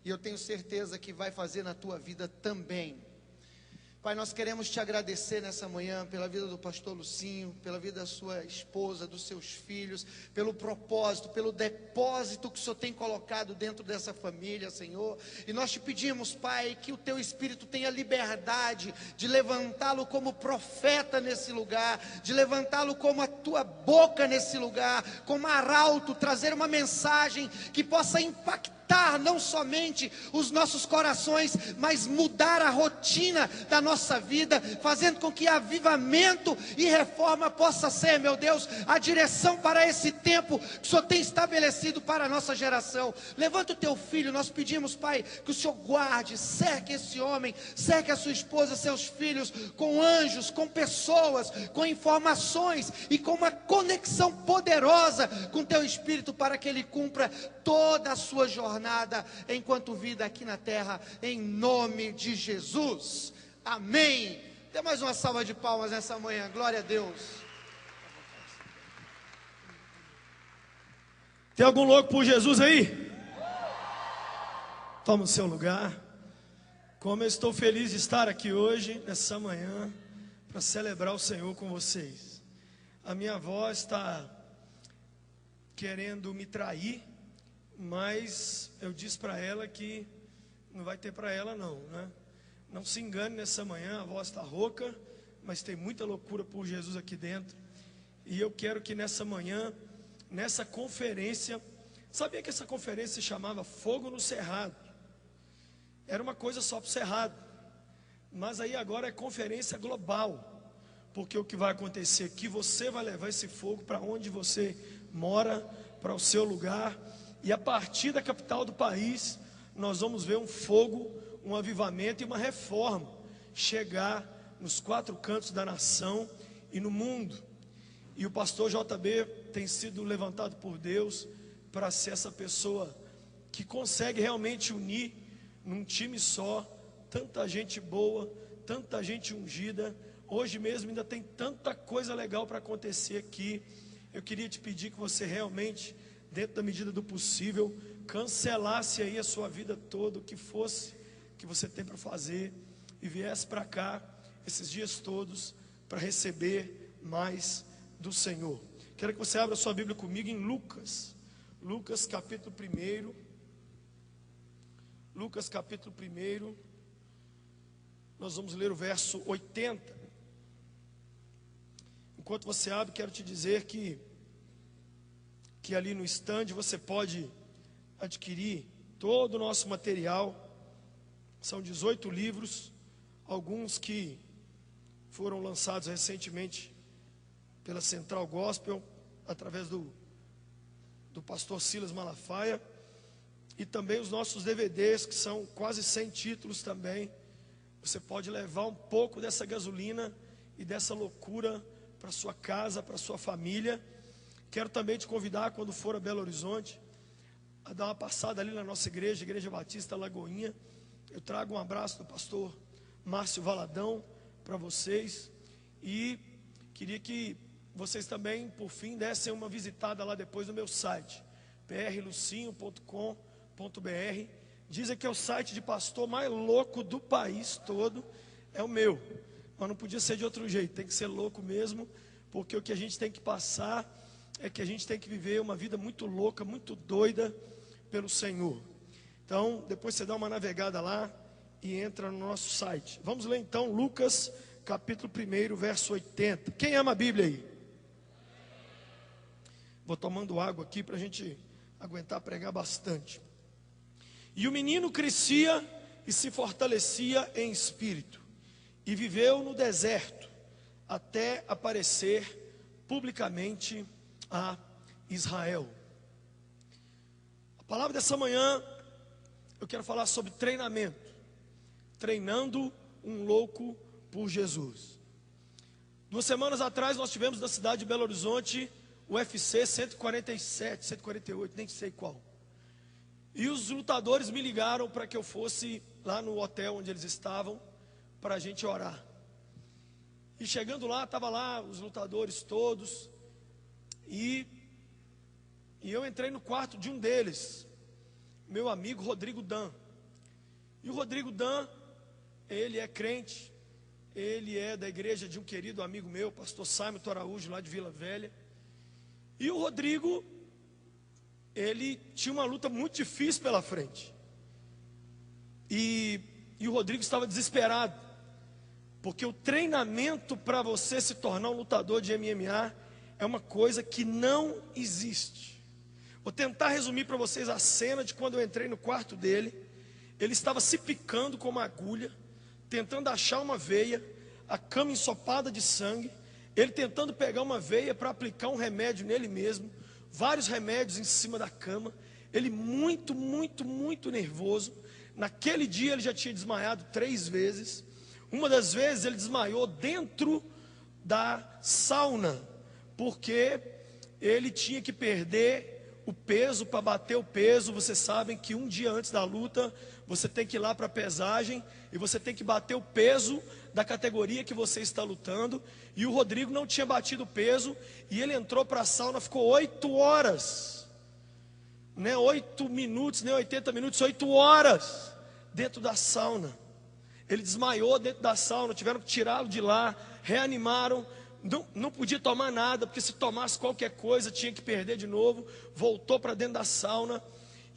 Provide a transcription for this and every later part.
e eu tenho certeza que vai fazer na tua vida também. Pai, nós queremos te agradecer nessa manhã pela vida do pastor Lucinho, pela vida da sua esposa, dos seus filhos, pelo propósito, pelo depósito que o Senhor tem colocado dentro dessa família, Senhor. E nós te pedimos, Pai, que o teu Espírito tenha liberdade de levantá-lo como profeta nesse lugar, de levantá-lo como a tua boca nesse lugar, como arauto, trazer uma mensagem que possa impactar não somente os nossos corações, mas mudar a rotina da nossa vida, fazendo com que avivamento e reforma possa ser, meu Deus, a direção para esse tempo que o Senhor tem estabelecido para a nossa geração. Levanta o teu filho, nós pedimos, Pai, que o Senhor guarde, cerque esse homem, cerque a sua esposa, seus filhos, com anjos, com pessoas, com informações e com uma conexão poderosa com o teu Espírito, para que ele cumpra toda a sua jornada enquanto vida aqui na terra, em nome de Jesus, amém. Dê mais uma salva de palmas nessa manhã, glória a Deus. Tem algum louco por Jesus aí? Toma o seu lugar. Como eu estou feliz de estar aqui hoje, nessa manhã, para celebrar o Senhor com vocês. A minha avó está querendo me trair, mas eu disse para ela que não vai ter para ela não, né? Não se engane nessa manhã, a voz está rouca, mas tem muita loucura por Jesus aqui dentro. E eu quero que nessa manhã, nessa conferência, sabia que essa conferência se chamava Fogo no Cerrado? Era uma coisa só para o Cerrado, mas aí agora é conferência global, porque o que vai acontecer é que você vai levar esse fogo para onde você mora, para o seu lugar. E a partir da capital do país, nós vamos ver um fogo, um avivamento e uma reforma chegar nos 4 cantos da nação e no mundo. E o pastor JB tem sido levantado por Deus para ser essa pessoa que consegue realmente unir num time só tanta gente boa, tanta gente ungida. Hoje mesmo ainda tem tanta coisa legal para acontecer aqui. Eu queria te pedir que você realmente, dentro da medida do possível, cancelasse aí a sua vida toda, o que fosse que você tem para fazer, e viesse para cá esses dias todos para receber mais do Senhor. Quero que você abra sua Bíblia comigo em Lucas capítulo 1. Lucas capítulo 1, nós vamos ler o verso 80. Enquanto você abre, quero te dizer que ali no estande você pode adquirir todo o nosso material. São 18 livros, alguns que foram lançados recentemente pela Central Gospel, através do pastor Silas Malafaia, e também os nossos DVDs, que são quase 100 títulos também. Você pode levar um pouco dessa gasolina e dessa loucura para sua casa, para sua família. Quero também te convidar, quando for a Belo Horizonte, a dar uma passada ali na nossa igreja, Igreja Batista Lagoinha. Eu trago um abraço do pastor Márcio Valadão para vocês, e queria que vocês também, por fim, dessem uma visitada lá depois no meu site, prlucinho.com.br. Dizem que é o site de pastor mais louco do país todo, é o meu, mas não podia ser de outro jeito, tem que ser louco mesmo, porque o que a gente tem que passar é que a gente tem que viver uma vida muito louca, muito doida pelo Senhor. Então, depois você dá uma navegada lá e entra no nosso site. Vamos ler então Lucas capítulo 1, verso 80. Quem ama a Bíblia aí? Vou tomando água aqui para a gente aguentar pregar bastante. E o menino crescia e se fortalecia em espírito, e viveu no deserto, até aparecer publicamente a Israel. A palavra dessa manhã, eu quero falar sobre treinamento. Treinando um louco por Jesus. 2 semanas atrás nós tivemos na cidade de Belo Horizonte o UFC 147, 148, nem sei qual. E os lutadores me ligaram para que eu fosse lá no hotel onde eles estavam, para a gente orar. E chegando lá, estavam lá os lutadores todos, e eu entrei no quarto de um deles, meu amigo Rodrigo Dan. E o Rodrigo Dan, ele é crente, ele é da igreja de um querido amigo meu, pastor Simon Araújo, lá de Vila Velha. E o Rodrigo, ele tinha uma luta muito difícil pela frente. E o Rodrigo estava desesperado, porque o treinamento para você se tornar um lutador de MMA é uma coisa que não existe. Vou tentar resumir para vocês a cena de quando eu entrei no quarto dele. Ele estava se picando com uma agulha, tentando achar uma veia, a cama ensopada de sangue, ele tentando pegar uma veia para aplicar um remédio nele mesmo, vários remédios em cima da cama, ele muito nervoso. Naquele dia ele já tinha desmaiado 3 vezes, uma das vezes ele desmaiou dentro da sauna, porque ele tinha que perder o peso para bater o peso. Vocês sabem que um dia antes da luta, você tem que ir lá para a pesagem e você tem que bater o peso da categoria que você está lutando. E o Rodrigo não tinha batido o peso e ele entrou para a sauna, ficou 8 horas, não é 8 minutos, nem 80 minutos, 8 horas dentro da sauna. Ele desmaiou dentro da sauna, tiveram que tirá-lo de lá, reanimaram, não podia tomar nada, porque se tomasse qualquer coisa tinha que perder de novo. Voltou para dentro da sauna.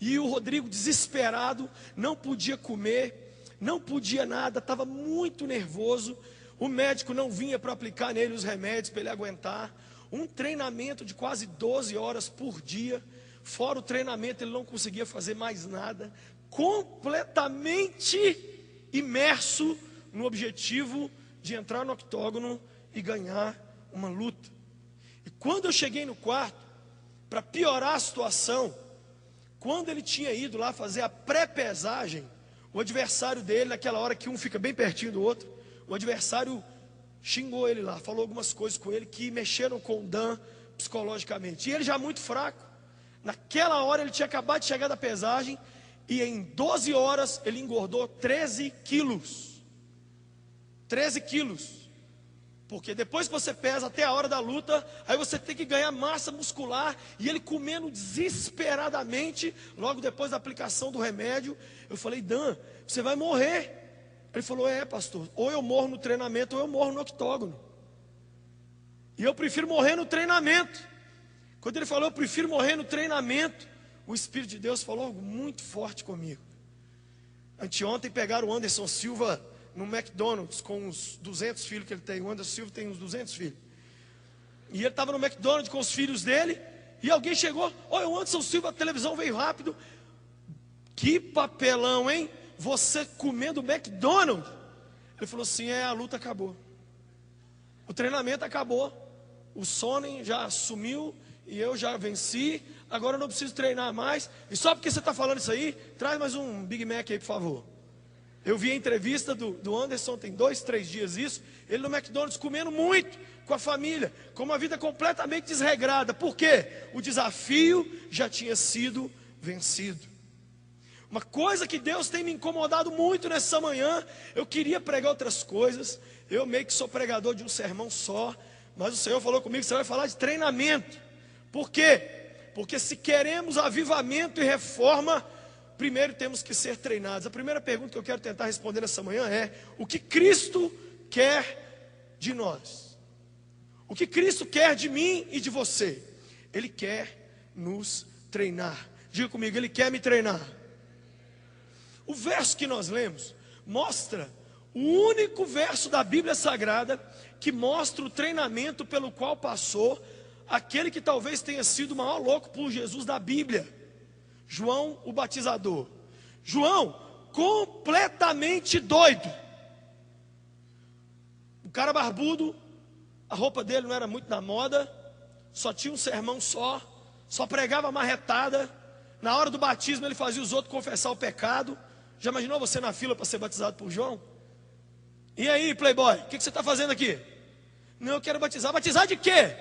E o Rodrigo, desesperado, não podia comer, não podia nada, estava muito nervoso. O médico não vinha para aplicar nele os remédios para ele aguentar. Um treinamento de quase 12 horas por dia. Fora o treinamento, ele não conseguia fazer mais nada. Completamente imerso no objetivo de entrar no octógono e ganhar uma luta. E quando eu cheguei no quarto, para piorar a situação, quando ele tinha ido lá fazer a pré-pesagem, o adversário dele, naquela hora que um fica bem pertinho do outro, o adversário xingou ele lá, falou algumas coisas com ele que mexeram com o Dan psicologicamente. E ele já muito fraco. Naquela hora ele tinha acabado de chegar da pesagem e em 12 horas ele engordou 13 quilos. 13 quilos. Porque depois que você pesa até a hora da luta, aí você tem que ganhar massa muscular. E ele comendo desesperadamente, logo depois da aplicação do remédio. Eu falei: Dan, você vai morrer. Ele falou: é, pastor, ou eu morro no treinamento ou eu morro no octógono. E eu prefiro morrer no treinamento. Quando ele falou: eu prefiro morrer no treinamento, o Espírito de Deus falou algo muito forte comigo. Anteontem pegaram o Anderson Silva no McDonald's com uns 200 filhos que ele tem. O Anderson Silva tem uns 200 filhos. E ele estava no McDonald's com os filhos dele. E alguém chegou: olha, o Anderson Silva, a televisão veio rápido. Que papelão, hein? Você comendo McDonald's. Ele falou assim: a luta acabou. O treinamento acabou. O Sonnen já sumiu e eu já venci. Agora eu não preciso treinar mais. E só porque você está falando isso aí, traz mais um Big Mac aí, por favor. Eu vi a entrevista do Anderson, tem 2, 3 dias isso. Ele no McDonald's comendo muito com a família, com uma vida completamente desregrada. Por quê? O desafio já tinha sido vencido. Uma coisa que Deus tem me incomodado muito nessa manhã. Eu queria pregar outras coisas. Eu meio que sou pregador de um sermão só. Mas o Senhor falou comigo: você vai falar de treinamento. Por quê? Porque se queremos avivamento e reforma, primeiro temos que ser treinados. A primeira pergunta que eu quero tentar responder nessa manhã é: o que Cristo quer de nós? O que Cristo quer de mim e de você? Ele quer nos treinar. Diga comigo: Ele quer me treinar. O verso que nós lemos mostra o único verso da Bíblia Sagrada que mostra o treinamento pelo qual passou aquele que talvez tenha sido o maior louco por Jesus da Bíblia, João o Batizador. João, completamente doido. O cara barbudo, a roupa dele não era muito na moda, só tinha um sermão só pregava marretada. Na hora do batismo ele fazia os outros confessar o pecado. Já imaginou você na fila para ser batizado por João? E aí, playboy, o que você está fazendo aqui? Não, eu quero batizar. Batizar de quê?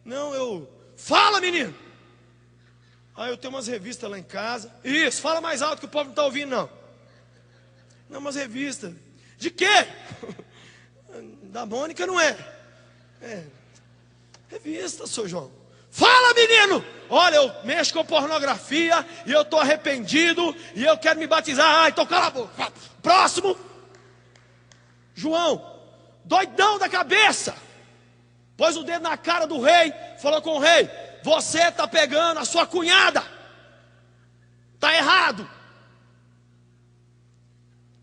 Não, fala, menino. Eu tenho umas revistas lá em casa. Isso, fala mais alto que o povo não está ouvindo, não. Não, umas revistas. De quê? Da Mônica não é. Revista, seu João. Fala, menino! Olha, eu mexo com pornografia e eu estou arrependido e eu quero me batizar. Ai, então cala a boca. Próximo. João, doidão da cabeça, pôs o dedo na cara do rei, falou com o rei: você está pegando a sua cunhada, está errado.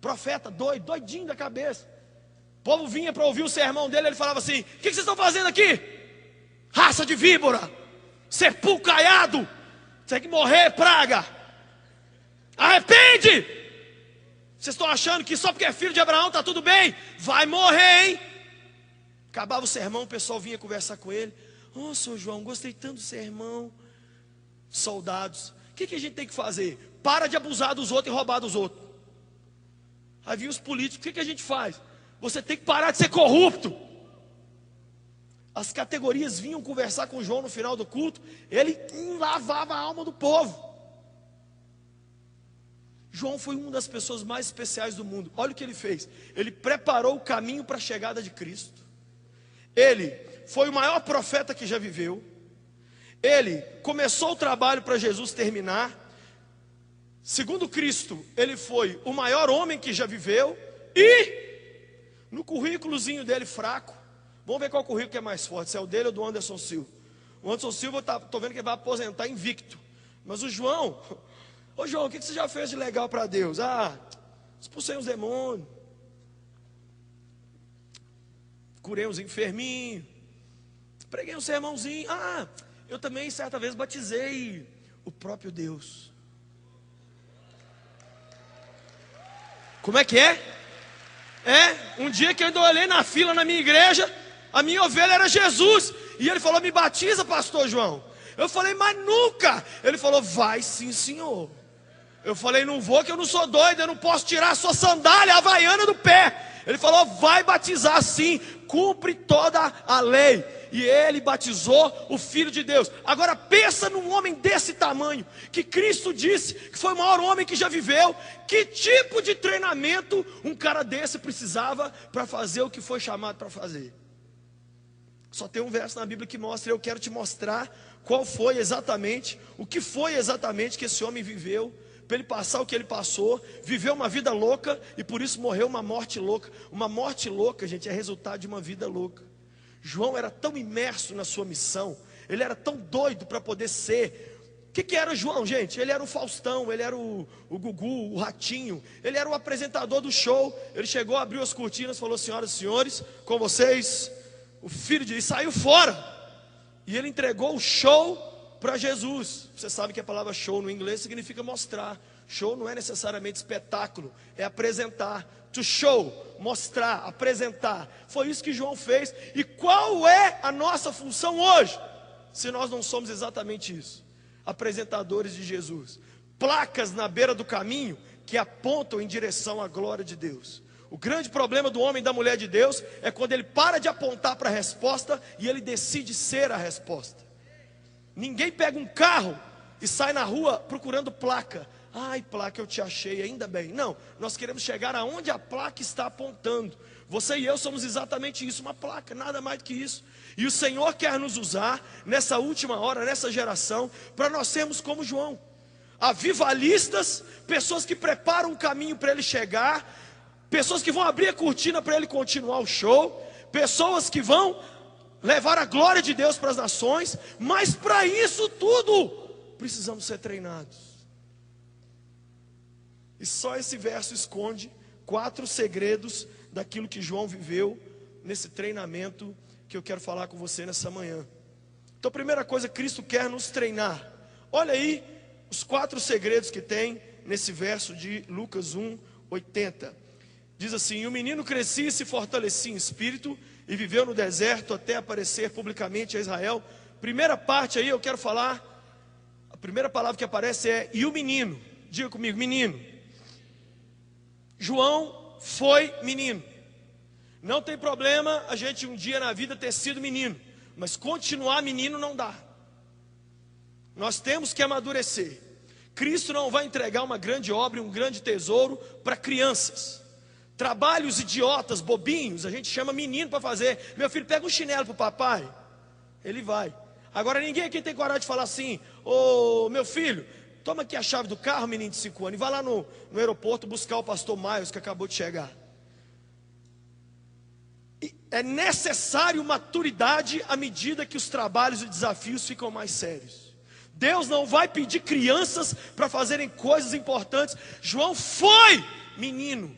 Profeta doido, doidinho da cabeça. O povo vinha para ouvir o sermão dele, ele falava assim: o que vocês estão fazendo aqui? Raça de víbora, sepulcro caiado, tem que morrer, praga. Arrepende! Vocês estão achando que só porque é filho de Abraão está tudo bem? Vai morrer, hein? Acabava o sermão, o pessoal vinha conversar com ele: ô, senhor João, gostei tanto do sermão. Soldados, o que a gente tem que fazer? Para de abusar dos outros e roubar dos outros. Aí vinha os políticos: o que a gente faz? Você tem que parar de ser corrupto. As categorias vinham conversar com João no final do culto. Ele lavava a alma do povo. João foi uma das pessoas mais especiais do mundo. Olha o que ele fez: ele preparou o caminho para a chegada de Cristo. Ele foi o maior profeta que já viveu. Ele começou o trabalho para Jesus terminar. Segundo Cristo, ele foi o maior homem que já viveu. E no currículozinho dele fraco, vamos ver qual currículo que é mais forte, se é o dele ou do Anderson Silva. O Anderson Silva, estou vendo que ele vai aposentar invicto. Mas o João: ô João, o que você já fez de legal para Deus? Ah, expulsei uns demônios, curei uns enferminhos, preguei um sermãozinho. Ah, eu também certa vez batizei o próprio Deus. Como é que é? Um dia que eu ainda olhei na fila na minha igreja, a minha ovelha era Jesus, e ele falou: me batiza, pastor João. Eu falei: mas nunca. Ele falou: vai sim, senhor. Eu falei: não vou, que eu não sou doido, eu não posso tirar a sua sandália havaiana do pé. Ele falou: vai batizar sim, cumpre toda a lei. E ele batizou o Filho de Deus. Agora pensa num homem desse tamanho, que Cristo disse que foi o maior homem que já viveu. Que tipo de treinamento um cara desse precisava para fazer o que foi chamado para fazer? Só tem um verso na Bíblia que mostra. Eu quero te mostrar qual foi exatamente, o que foi exatamente que esse homem viveu, para ele passar o que ele passou. Viveu uma vida louca e por isso morreu uma morte louca. Uma morte louca, gente, é resultado de uma vida louca. João era tão imerso na sua missão, ele era tão doido para poder ser. O que era João, gente? Ele era o Faustão, ele era o Gugu, o Ratinho, ele era o apresentador do show. Ele chegou, abriu as cortinas, falou: senhoras e senhores, com vocês, o Filho de Deus, e saiu fora. E ele entregou o show para Jesus. Você sabe que a palavra show no inglês significa mostrar. Show não é necessariamente espetáculo, é apresentar. To show, mostrar, apresentar. Foi isso que João fez. E qual é a nossa função hoje, se nós não somos exatamente isso? Apresentadores de Jesus. Placas na beira do caminho que apontam em direção à glória de Deus. O grande problema do homem e da mulher de Deus é quando ele para de apontar para a resposta e ele decide ser a resposta. Ninguém pega um carro e sai na rua procurando placa. Ai, placa, eu te achei, ainda bem. Não, nós queremos chegar aonde a placa está apontando. Você e eu somos exatamente isso, uma placa, nada mais do que isso. E o Senhor quer nos usar nessa última hora, nessa geração, para nós sermos como João. Avivalistas, pessoas que preparam um caminho para ele chegar, pessoas que vão abrir a cortina para ele continuar o show, pessoas que vão levar a glória de Deus para as nações. Mas para isso tudo, precisamos ser treinados. E só esse verso esconde 4 segredos daquilo que João viveu nesse treinamento que eu quero falar com você nessa manhã. Então, a primeira coisa, Cristo quer nos treinar. Olha aí os 4 segredos que tem nesse verso de Lucas 1:80. Diz assim: e o menino crescia e se fortalecia em espírito e viveu no deserto até aparecer publicamente a Israel. Primeira parte aí eu quero falar, a primeira palavra que aparece é e o menino. Diga comigo, menino. João foi menino. Não tem problema a gente um dia na vida ter sido menino, mas continuar menino não dá. Nós temos que amadurecer. Cristo não vai entregar uma grande obra e um grande tesouro para crianças. Trabalhos idiotas, bobinhos, a gente chama menino para fazer. Meu filho, pega um chinelo para o papai. Ele vai. Agora ninguém aqui tem coragem de falar assim: ô meu filho, toma aqui a chave do carro, menino de 5 anos, e vai lá no aeroporto buscar o pastor Miles que acabou de chegar. E é necessário maturidade à medida que os trabalhos e desafios ficam mais sérios. Deus não vai pedir crianças para fazerem coisas importantes. João foi menino,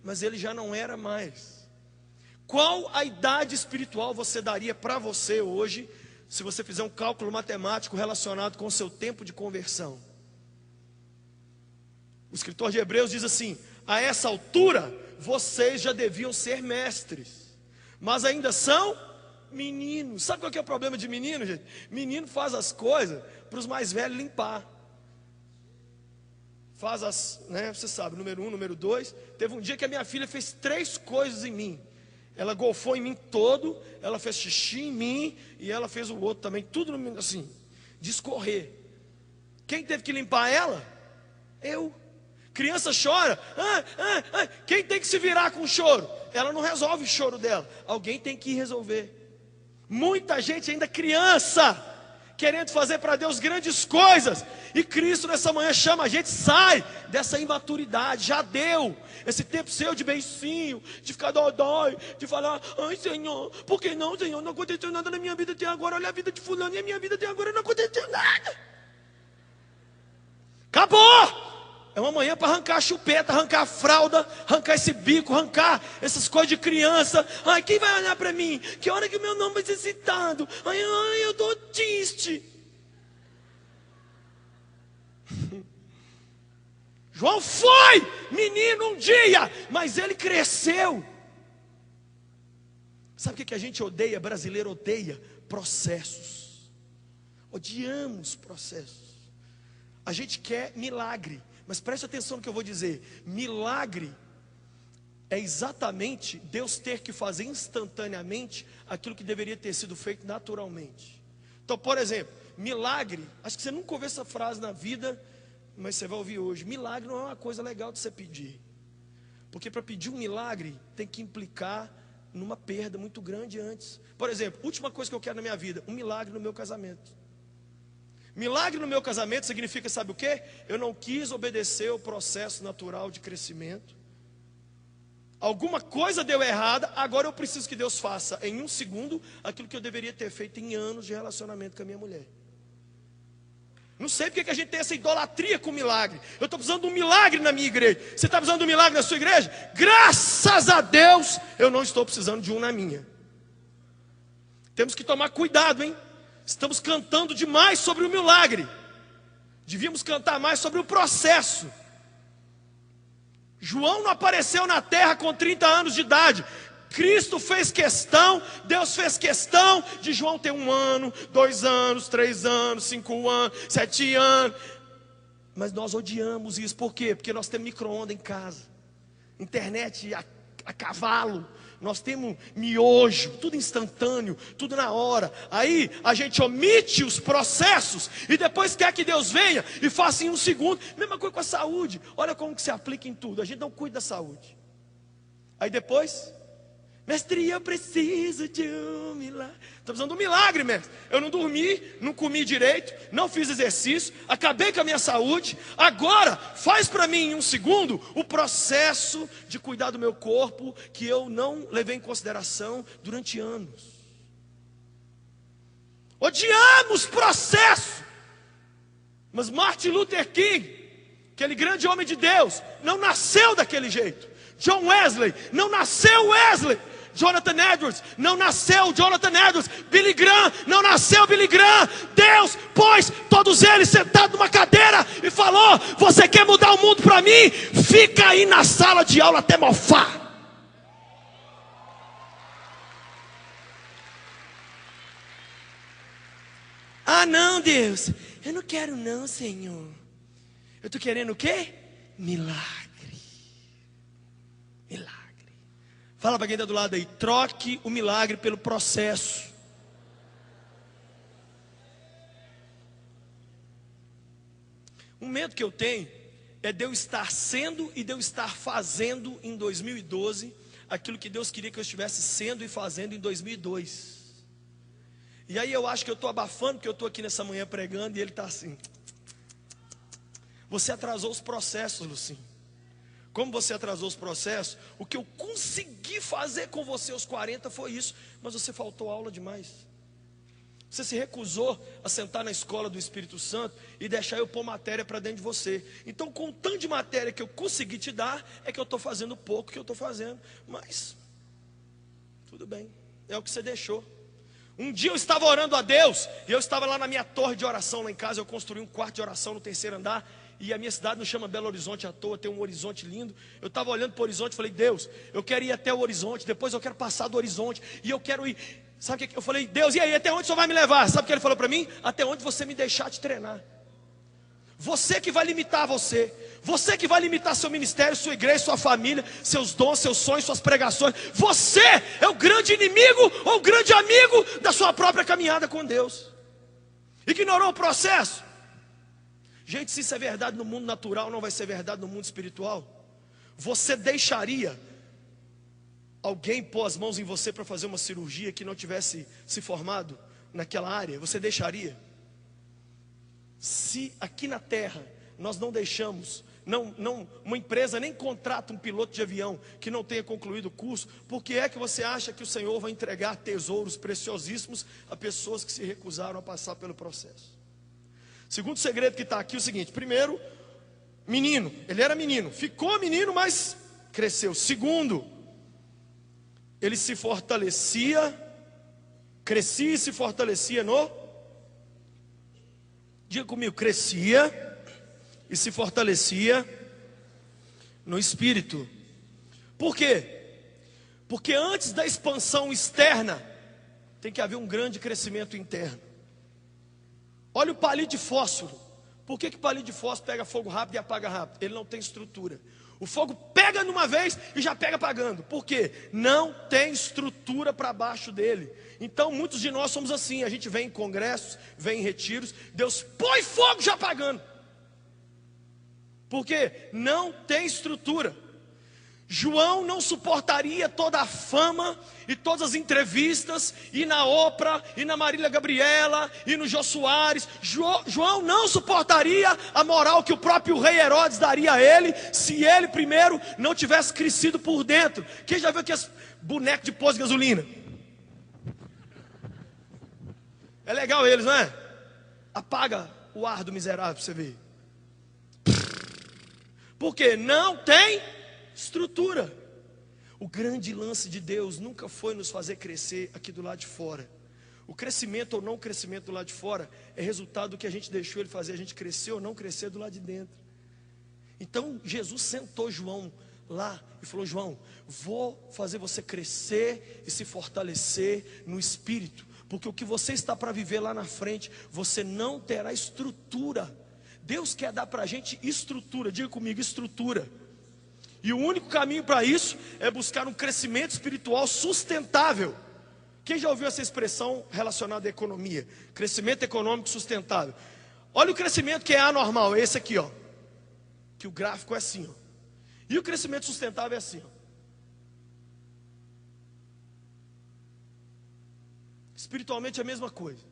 mas ele já não era mais. Qual a idade espiritual você daria para você hoje, se você fizer um cálculo matemático relacionado com o seu tempo de conversão? O escritor de Hebreus diz assim: a essa altura vocês já deviam ser mestres, mas ainda são meninos. Sabe qual que é o problema de menino, gente? Menino faz as coisas para os mais velhos limpar. Faz as, né, você sabe, número 1, número 2. Teve um dia que a minha filha fez 3 coisas em mim. Ela golfou em mim todo, ela fez xixi em mim e ela fez o outro também, tudo assim, de escorrer. Quem teve que limpar ela? Eu. Criança chora, quem tem que se virar com o choro? Ela não resolve o choro dela, alguém tem que resolver. Muita gente ainda criança, querendo fazer para Deus grandes coisas, e Cristo nessa manhã chama a gente: sai dessa imaturidade, já deu esse tempo seu de beicinho, de ficar dodói, de falar: ai Senhor, por que não, Senhor, não aconteceu nada na minha vida até agora, olha a vida de fulano e a minha vida até agora não aconteceu nada. Acabou! É uma manhã para arrancar a chupeta, arrancar a fralda, arrancar esse bico, arrancar essas coisas de criança. Ai, quem vai olhar para mim? Que hora que o meu nome vai ser citado? Ai, eu tô triste. João foi menino um dia, mas ele cresceu. Sabe o que a gente odeia? Brasileiro odeia processos. Odiamos processos. A gente quer milagre. Mas preste atenção no que eu vou dizer. Milagre é exatamente Deus ter que fazer instantaneamente aquilo que deveria ter sido feito naturalmente. Então, por exemplo, milagre, acho que você nunca ouviu essa frase na vida, mas você vai ouvir hoje. Milagre não é uma coisa legal de você pedir, porque para pedir um milagre tem que implicar numa perda muito grande antes. Por exemplo, última coisa que eu quero na minha vida: um milagre no meu casamento. Milagre no meu casamento significa, sabe o quê? Eu não quis obedecer o processo natural de crescimento. Alguma coisa deu errada, agora eu preciso que Deus faça em 1 segundo aquilo que eu deveria ter feito em anos de relacionamento com a minha mulher. Não sei porque que a gente tem essa idolatria com milagre. Eu estou precisando de um milagre na minha igreja. Você está precisando de um milagre na sua igreja? Graças a Deus, eu não estou precisando de um na minha. Temos que tomar cuidado, hein? Estamos cantando demais sobre o milagre. Devíamos cantar mais sobre o processo. João não apareceu na terra com 30 anos de idade. Cristo fez questão, Deus fez questão de João ter 1 ano, 2 anos, 3 anos, 5 anos, 7 anos. Mas nós odiamos isso. Por quê? Porque nós temos micro-ondas em casa, internet a cavalo. Nós temos miojo, tudo instantâneo, tudo na hora. Aí a gente omite os processos e depois quer que Deus venha e faça em 1 segundo. Mesma coisa com a saúde. Olha como que se aplica em tudo. A gente não cuida da saúde. Aí depois: mestre, eu preciso de um milagre. Estou precisando de um milagre, mestre. Eu não dormi, não comi direito, não fiz exercício, acabei com a minha saúde. Agora, faz para mim em 1 segundo o processo de cuidar do meu corpo, que eu não levei em consideração durante anos. Odiamos processo. Mas Martin Luther King, aquele grande homem de Deus, não nasceu daquele jeito. John Wesley, não nasceu Wesley. Jonathan Edwards, não nasceu Jonathan Edwards. Billy Graham, não nasceu Billy Graham. Deus pôs todos eles sentados numa cadeira e falou: você quer mudar o mundo para mim? Fica aí na sala de aula até mofar. Ah não, Deus, eu não quero não, Senhor. Eu estou querendo o quê? Milagre. Milagre. Fala para quem está do lado aí: troque o milagre pelo processo. Um medo que eu tenho é de eu estar sendo e de eu estar fazendo em 2012 aquilo que Deus queria que eu estivesse sendo e fazendo em 2002. E aí eu acho que eu estou abafando, porque eu estou aqui nessa manhã pregando, e ele está assim. Você atrasou os processos, Lucinho. Como você atrasou os processos, o que eu consegui fazer com você aos 40 foi isso. Mas você faltou aula demais. Você se recusou a sentar na escola do Espírito Santo e deixar eu pôr matéria para dentro de você. Então, com o tanto de matéria que eu consegui te dar, é que eu estou fazendo pouco que eu estou fazendo. Mas, tudo bem, é o que você deixou. Um dia eu estava orando a Deus, e eu estava lá na minha torre de oração lá em casa. Eu construí um quarto de oração no 3º andar. E a minha cidade não chama Belo Horizonte à toa, tem um horizonte lindo. Eu estava olhando para o horizonte e falei, Deus, eu quero ir até o horizonte, depois eu quero passar do horizonte, e eu quero ir. Sabe o que eu falei? Deus, e aí, até onde o Senhor vai me levar? Sabe o que ele falou para mim? Até onde você me deixar te treinar. Você que vai limitar você. Você que vai limitar seu ministério, sua igreja, sua família, seus dons, seus sonhos, suas pregações. Você é o grande inimigo ou o grande amigo da sua própria caminhada com Deus. Ignorou o processo? Gente, se isso é verdade no mundo natural, não vai ser verdade no mundo espiritual? Você deixaria alguém pôr as mãos em você para fazer uma cirurgia que não tivesse se formado naquela área? Você deixaria? Se aqui na terra nós não deixamos, uma empresa nem contrata um piloto de avião que não tenha concluído o curso, por que é que você acha que o Senhor vai entregar tesouros preciosíssimos a pessoas que se recusaram a passar pelo processo? Segundo segredo que está aqui é o seguinte: primeiro, menino, ele era menino, ficou menino, mas cresceu. Segundo, ele se fortalecia, crescia e se fortalecia no, diga comigo, crescia e se fortalecia no espírito. Por quê? Porque antes da expansão externa, tem que haver um grande crescimento interno. Olha o palito de fósforo. Por que o palito de fósforo pega fogo rápido e apaga rápido? Ele não tem estrutura. O fogo pega numa vez e já pega apagando. Por quê? Não tem estrutura para baixo dele. Então muitos de nós somos assim. A gente vem em congressos, vem em retiros, Deus põe fogo já apagando. Por quê? Não tem estrutura. João não suportaria toda a fama e todas as entrevistas, e na Oprah, e na Marília Gabriela, e no Jô Soares. João não suportaria a moral que o próprio rei Herodes daria a ele, se ele primeiro não tivesse crescido por dentro. Quem já viu aqueles bonecos de posto de gasolina? É legal eles, não é? Apaga o ar do miserável para você ver. Porque não tem estrutura. O grande lance de Deus nunca foi nos fazer crescer aqui do lado de fora. O crescimento ou não crescimento do lado de fora é resultado do que a gente deixou ele fazer a gente crescer ou não crescer do lado de dentro. Então Jesus sentou João lá e falou: João, vou fazer você crescer e se fortalecer no espírito, porque o que você está para viver lá na frente, você não terá estrutura. Deus quer dar para a gente estrutura. Diga comigo, estrutura. E o único caminho para isso é buscar um crescimento espiritual sustentável. Quem já ouviu essa expressão relacionada à economia? Crescimento econômico sustentável. Olha o crescimento que é anormal, é esse aqui, ó. Que o gráfico é assim, ó. E o crescimento sustentável é assim, ó. Espiritualmente é a mesma coisa.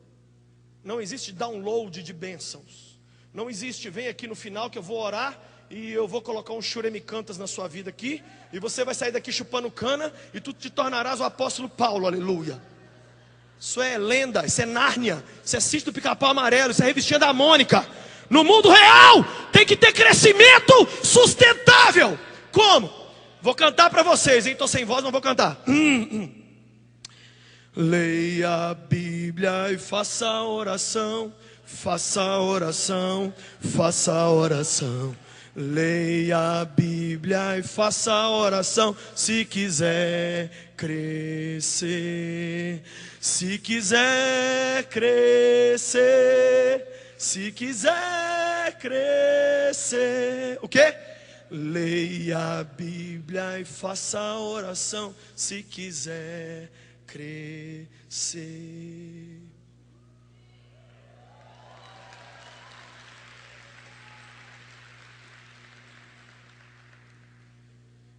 Não existe download de bênçãos. Não existe, vem aqui no final que eu vou orar e eu vou colocar um churemicantas na sua vida aqui, e você vai sair daqui chupando cana, e tu te tornarás o apóstolo Paulo, aleluia. Isso é lenda, isso é Nárnia, isso é Sítio do Pica-Pau Amarelo, isso é Revistinha da Mônica. No mundo real, tem que ter crescimento sustentável. Como? Vou cantar para vocês, hein? Estou sem voz, mas vou cantar. Leia a Bíblia e faça a oração, faça a oração, faça a oração. Leia a Bíblia e faça a oração, se quiser crescer, se quiser crescer, se quiser crescer. O quê? Leia a Bíblia e faça a oração, se quiser crescer.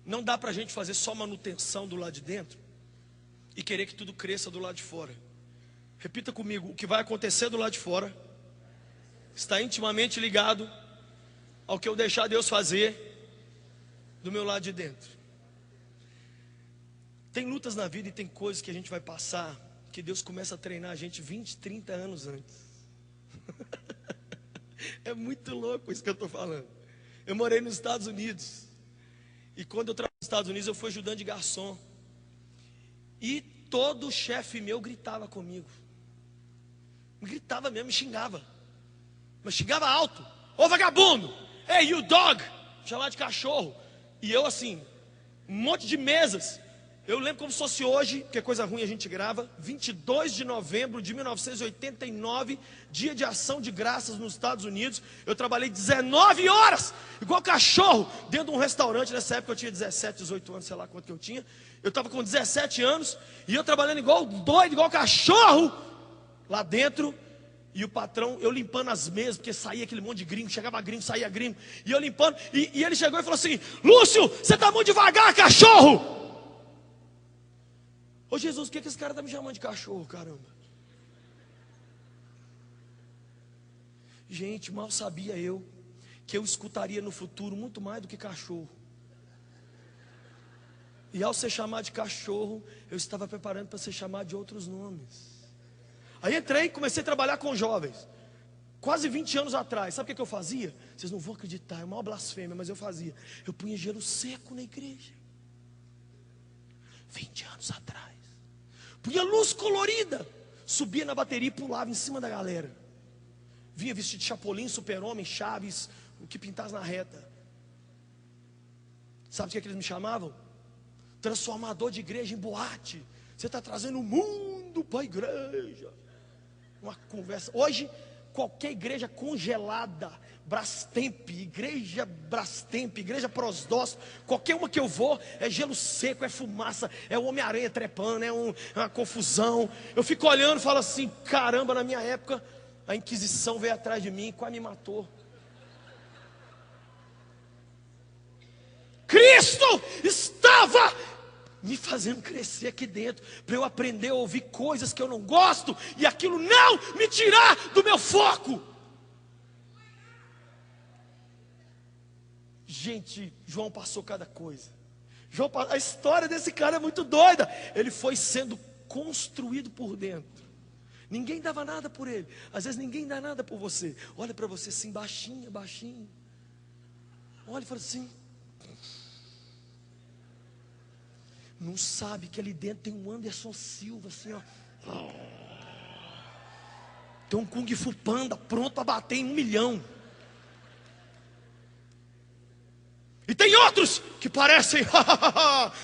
Não dá para a gente fazer só manutenção do lado de dentro e querer que tudo cresça do lado de fora. Repita comigo: o que vai acontecer do lado de fora está intimamente ligado ao que eu deixar Deus fazer do meu lado de dentro. Tem lutas na vida e tem coisas que a gente vai passar, que Deus começa a treinar a gente 20, 30 anos antes. É muito louco isso que eu estou falando. Eu morei nos Estados Unidos, e quando eu trabalhei nos Estados Unidos, eu fui ajudante de garçom, e todo chefe meu gritava comigo. Me gritava mesmo, me xingava. Mas xingava alto: ô vagabundo, hey you dog, chamava de cachorro. E eu assim, um monte de mesas. Eu lembro como se fosse hoje, porque é coisa ruim a gente grava, 22 de novembro de 1989, dia de ação de graças nos Estados Unidos. Eu trabalhei 19 horas, igual cachorro, dentro de um restaurante. Nessa época eu tinha 17, 18 anos, sei lá quanto que eu tinha. Eu estava com 17 anos, e eu trabalhando igual doido, igual cachorro, lá dentro. E o patrão, eu limpando as mesas, porque saía aquele monte de gringo, chegava gringo, saía gringo. E eu limpando, e ele chegou e falou assim: Lúcio, você está muito devagar, cachorro. Ô Jesus, o que esse cara está me chamando de cachorro, caramba? Gente, mal sabia eu que eu escutaria no futuro muito mais do que cachorro. E ao ser chamado de cachorro, eu estava preparando para ser chamado de outros nomes. Aí entrei, comecei a trabalhar com jovens, quase 20 anos atrás. Sabe o que eu fazia? Vocês não vão acreditar, é uma blasfêmia, mas eu fazia. Eu punha gelo seco na igreja, 20 anos atrás. Punha luz colorida, subia na bateria e pulava em cima da galera. Vinha vestido de Chapolin, Super-Homem, Chaves, o que pintasse na reta. Sabe o que eles me chamavam? Transformador de igreja em boate. Você está trazendo o mundo para a igreja. Uma conversa. Hoje, qualquer igreja congelada, Brastemp, igreja Prosdóxito, qualquer uma que eu vou, é gelo seco, é fumaça, é o Homem-Aranha trepando, é uma confusão. Eu fico olhando e falo assim: caramba, na minha época, a Inquisição veio atrás de mim e quase me matou. Cristo estava me fazendo crescer aqui dentro, para eu aprender a ouvir coisas que eu não gosto, e aquilo não me tirar do meu foco. Gente, João passou cada coisa. A história desse cara é muito doida. Ele foi sendo construído por dentro. Ninguém dava nada por ele. Às vezes ninguém dá nada por você. Olha para você assim, baixinho, baixinho. Olha e fala assim: não sabe que ali dentro tem um Anderson Silva assim, ó. Tem um Kung Fu Panda pronto a bater em 1 milhão. E tem outros que parecem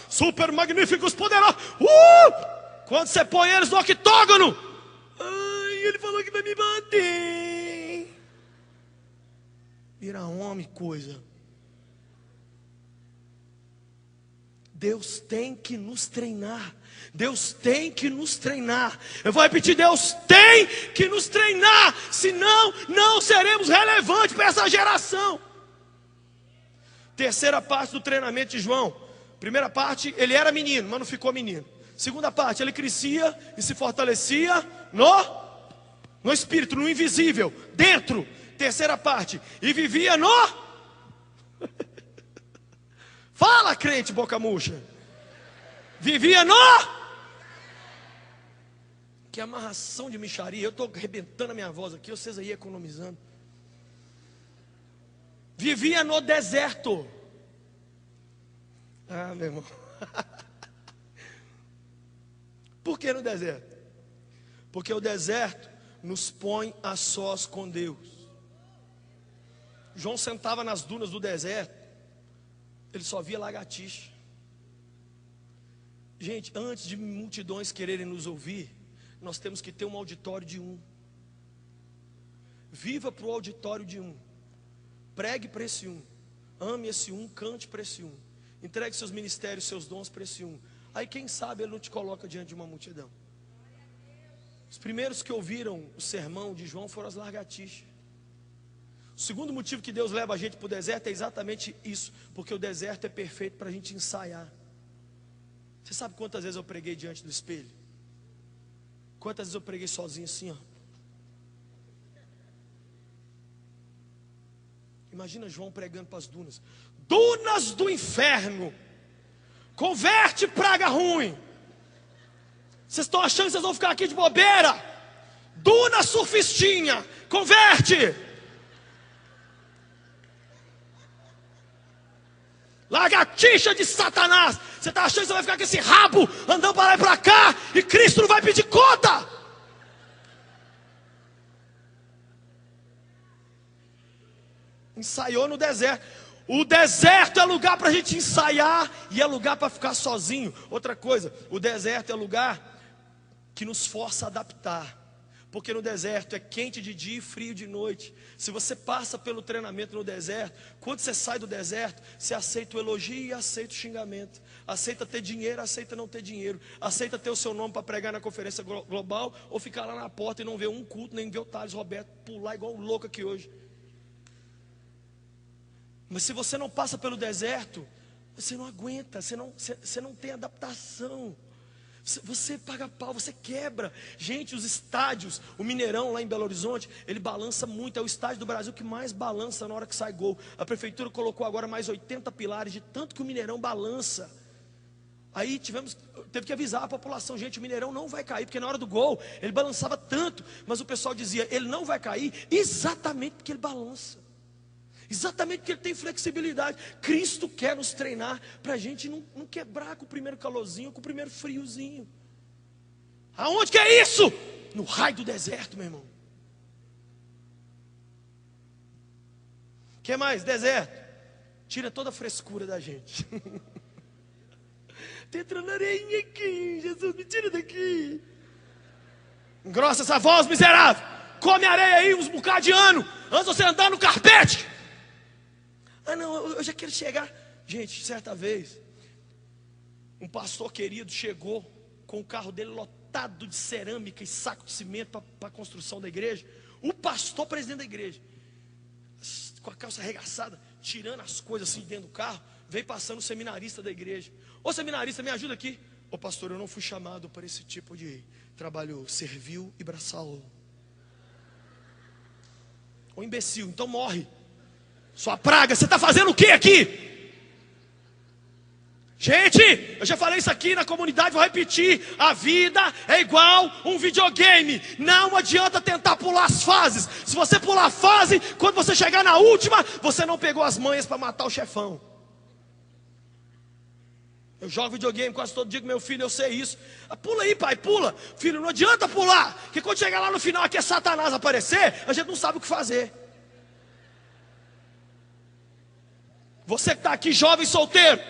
super magníficos, poderosos. Quando você põe eles no octógono, ai, ele falou que vai me bater. Vira homem, coisa. Deus tem que nos treinar. Deus tem que nos treinar. Eu vou repetir: Deus tem que nos treinar. Senão, não seremos relevantes para essa geração. Terceira parte do treinamento de João. Primeira parte, ele era menino, mas não ficou menino. Segunda parte, ele crescia e se fortalecia no espírito, no invisível, dentro. Terceira parte, e vivia no... Fala, crente boca murcha. Vivia no... Que amarração de mixaria. Eu estou arrebentando a minha voz aqui, vocês aí economizando. Vivia no deserto. Ah, meu irmão. Por que no deserto? Porque o deserto nos põe a sós com Deus. João sentava nas dunas do deserto, ele só via lagartixa. Gente, antes de multidões quererem nos ouvir, nós temos que ter um auditório de um. Viva para o auditório de um. Pregue para esse um. Ame esse um, cante para esse um. Entregue seus ministérios, seus dons para esse um. Aí quem sabe ele não te coloca diante de uma multidão. Os primeiros que ouviram o sermão de João foram as lagartixas. O segundo motivo que Deus leva a gente para o deserto é exatamente isso. Porque o deserto é perfeito para a gente ensaiar. Você sabe quantas vezes eu preguei diante do espelho? Quantas vezes eu preguei sozinho assim, ó. Imagina João pregando para as dunas. Dunas do inferno, converte praga ruim. Vocês estão achando que vocês vão ficar aqui de bobeira? Duna surfistinha, converte. Lagartixa de Satanás. Você está achando que você vai ficar com esse rabo andando para lá e para cá e Cristo não vai pedir conta? Ensaiou no deserto. O deserto é lugar para a gente ensaiar e é lugar para ficar sozinho. Outra coisa, o deserto é lugar que nos força a adaptar. Porque no deserto é quente de dia e frio de noite. Se você passa pelo treinamento no deserto, quando você sai do deserto, você aceita o elogio e aceita o xingamento. Aceita ter dinheiro, aceita não ter dinheiro. Aceita ter o seu nome para pregar na conferência global, ou ficar lá na porta e não ver um culto, nem ver o Thales Roberto pular igual um louco aqui hoje. Mas se você não passa pelo deserto, você não aguenta, você não tem adaptação. Você paga pau, você quebra. Gente, os estádios, o Mineirão lá em Belo Horizonte, ele balança muito. É o estádio do Brasil que mais balança na hora que sai gol. A prefeitura colocou agora mais 80 pilares, de tanto que o Mineirão balança. Aí teve que avisar a população: gente, o Mineirão não vai cair, porque na hora do gol ele balançava tanto. Mas o pessoal dizia: ele não vai cair exatamente porque ele balança, exatamente porque ele tem flexibilidade. Cristo quer nos treinar para a gente não quebrar com o primeiro calorzinho, com o primeiro friozinho. Aonde que é isso? No raio do deserto, meu irmão. O que mais? Deserto tira toda a frescura da gente. Está entrando areinha aqui, Jesus, me tira daqui. Engrossa essa voz, miserável. Come areia aí uns bocados de ano, antes de você andar no carpete. Ah não, eu já quero chegar. Gente, certa vez um pastor querido chegou com o carro dele lotado de cerâmica e saco de cimento para a construção da igreja. O pastor, presidente da igreja, com a calça arregaçada, tirando as coisas assim dentro do carro, veio passando o seminarista da igreja. Ô seminarista, me ajuda aqui. Ô pastor, eu não fui chamado para esse tipo de trabalho servil e braçal. Ô imbecil, então morre. Sua praga, você está fazendo o que aqui? Gente, eu já falei isso aqui na comunidade, vou repetir. A vida é igual um videogame. Não adianta tentar pular as fases. Se você pular a fase, quando você chegar na última, você não pegou as manhas para matar o chefão. Eu jogo videogame quase todo dia com meu filho, eu sei isso. Pula aí, pai, pula. Filho, não adianta pular, porque quando chegar lá no final, aqui é Satanás aparecer, a gente não sabe o que fazer. Você que está aqui, jovem solteiro.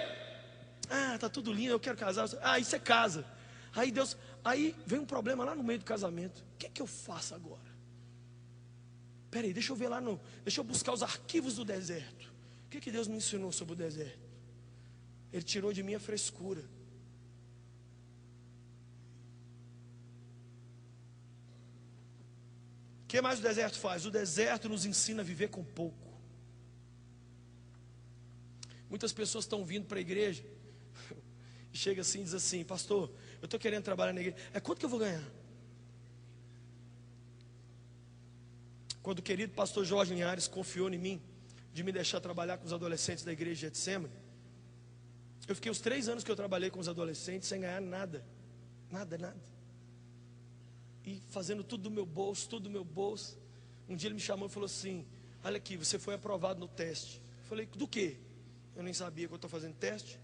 Ah, tá tudo lindo, eu quero casar. Ah, aí você casa. Aí vem um problema lá no meio do casamento. O que é que eu faço agora? Peraí, deixa eu ver deixa eu buscar os arquivos do deserto. O que Deus me ensinou sobre o deserto? Ele tirou de mim a frescura. O que mais o deserto faz? O deserto nos ensina a viver com pouco. Muitas pessoas estão vindo para a igreja e chega assim e diz assim: pastor, eu estou querendo trabalhar na igreja. Quanto que eu vou ganhar? Quando o querido pastor Jorge Linhares confiou em mim de me deixar trabalhar com os adolescentes da igreja de Getsemane, eu fiquei os 3 anos que eu trabalhei com os adolescentes sem ganhar nada. Nada. E fazendo tudo do meu bolso, Um dia ele me chamou e falou assim: olha aqui, você foi aprovado no teste. Eu falei: do quê? Eu nem sabia que eu estou fazendo teste.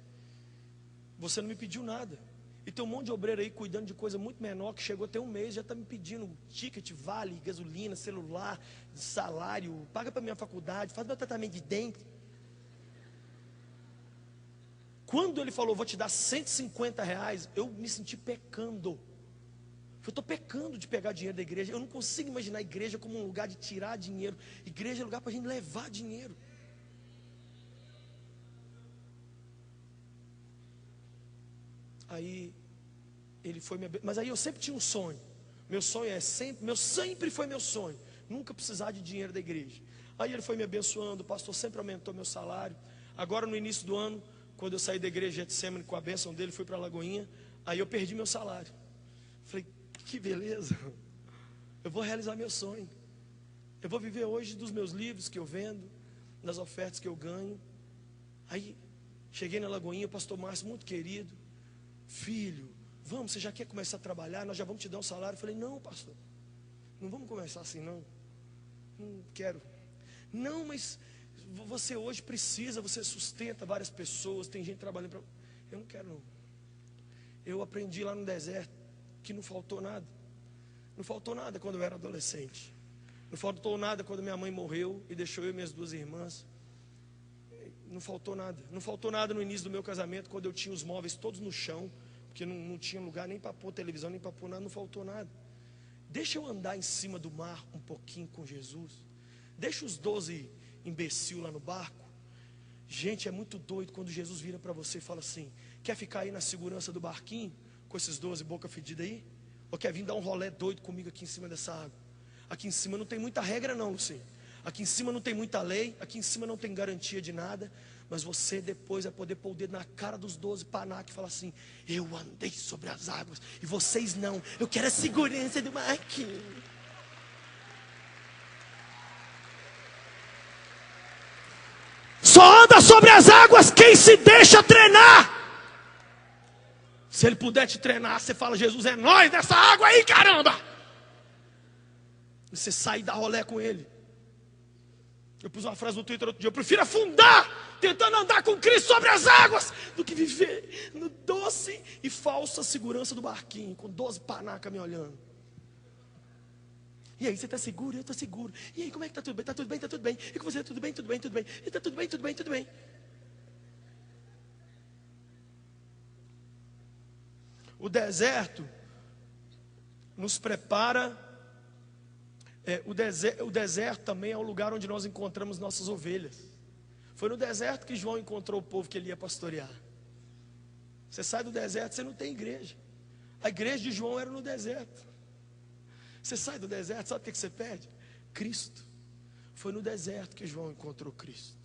Você não me pediu nada. E tem um monte de obreiro aí cuidando de coisa muito menor, que chegou até um mês, já está me pedindo ticket, vale, gasolina, celular, salário, paga para minha faculdade, faz meu tratamento de dente. Quando ele falou: vou te dar R$150, eu me senti pecando. Eu estou pecando de pegar dinheiro da igreja. Eu não consigo imaginar a igreja como um lugar de tirar dinheiro. Igreja é lugar para a gente levar dinheiro. Aí ele foi mas aí eu sempre tinha um sonho. Sempre foi meu sonho, nunca precisar de dinheiro da igreja. Aí ele foi me abençoando, o pastor sempre aumentou meu salário. Agora no início do ano, quando eu saí da igreja de Getsemane com a bênção dele, fui para a Lagoinha, aí eu perdi meu salário. Falei: Que beleza. Eu vou realizar meu sonho. Eu vou viver hoje dos meus livros que eu vendo, das ofertas que eu ganho. Aí, cheguei na Lagoinha, o pastor Márcio, muito querido. Filho, vamos, você já quer começar a trabalhar? Nós já vamos te dar um salário. Eu falei, não, pastor, não vamos começar assim, não. Não quero. Não, mas você hoje precisa, você sustenta várias pessoas, tem gente trabalhando para... Eu não quero, não. Eu aprendi lá no deserto que não faltou nada. Não faltou nada quando eu era adolescente. Não faltou nada quando minha mãe morreu e deixou eu e minhas duas irmãs. Não faltou nada. Não faltou nada no início do meu casamento, quando eu tinha os móveis todos no chão, porque não tinha lugar nem para pôr televisão, nem para pôr nada. Não faltou nada. Deixa eu andar em cima do mar um pouquinho com Jesus. Deixa os 12 imbecil lá no barco. Gente, é muito doido quando Jesus vira para você e fala assim: quer ficar aí na segurança do barquinho, com esses 12 boca fedida aí? Ou quer vir dar um rolê doido comigo aqui em cima dessa água? Aqui em cima não tem muita regra não, Lucinho. Aqui em cima não tem muita lei. Aqui em cima não tem garantia de nada. Mas você depois vai poder pôr o dedo na cara dos 12 panaca e falar assim: eu andei sobre as águas e vocês não. Eu quero a segurança do barquinho. Só anda sobre as águas quem se deixa treinar. Se ele puder te treinar, você fala: Jesus, é nós nessa água aí, caramba. E você sai e dá rolé com ele. Eu pus uma frase no Twitter outro dia: eu prefiro afundar tentando andar com Cristo sobre as águas do que viver no doce e falsa segurança do barquinho, com 12 panaca me olhando. E aí, você está seguro? Eu estou seguro. E aí, como é que está tudo bem? Está tudo bem, está tudo bem. E com você, tudo bem, tudo bem, tudo bem. E está tudo bem, tudo bem, tudo bem. O deserto nos prepara. O deserto também é o lugar onde nós encontramos nossas ovelhas. Foi no deserto que João encontrou o povo que ele ia pastorear. Você sai do deserto, você não tem igreja. A igreja de João era no deserto. Você sai do deserto, sabe o que você perde? Cristo. Foi no deserto que João encontrou Cristo.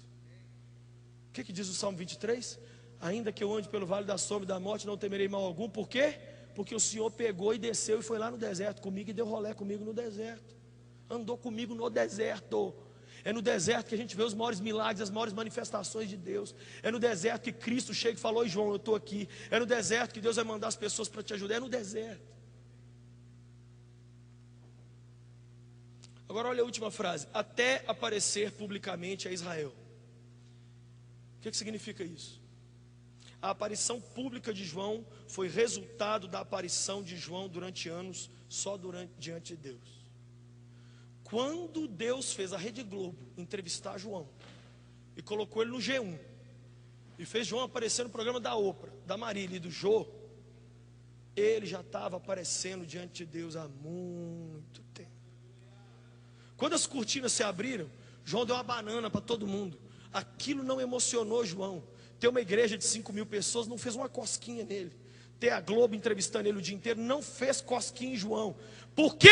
O que diz o Salmo 23? Ainda que eu ande pelo vale da sombra e da morte, não temerei mal algum. Por quê? Porque o Senhor pegou e desceu e foi lá no deserto comigo e deu rolé comigo no deserto. Andou comigo no deserto. É no deserto que a gente vê os maiores milagres, as maiores manifestações de Deus. É no deserto que Cristo chega e falou: João, eu estou aqui. É no deserto que Deus vai mandar as pessoas para te ajudar. É no deserto. Agora olha a última frase: até aparecer publicamente a Israel. O que significa isso? A aparição pública de João foi resultado da aparição de João durante anos, só diante de Deus. Quando Deus fez a Rede Globo entrevistar João e colocou ele no G1 e fez João aparecer no programa da Oprah, da Marília e do Jô, ele já estava aparecendo diante de Deus há muito tempo. Quando as cortinas se abriram, João deu uma banana para todo mundo. Aquilo não emocionou João. Ter uma igreja de 5.000 pessoas não fez uma cosquinha nele. Ter a Globo entrevistando ele o dia inteiro não fez cosquinha em João. Por quê?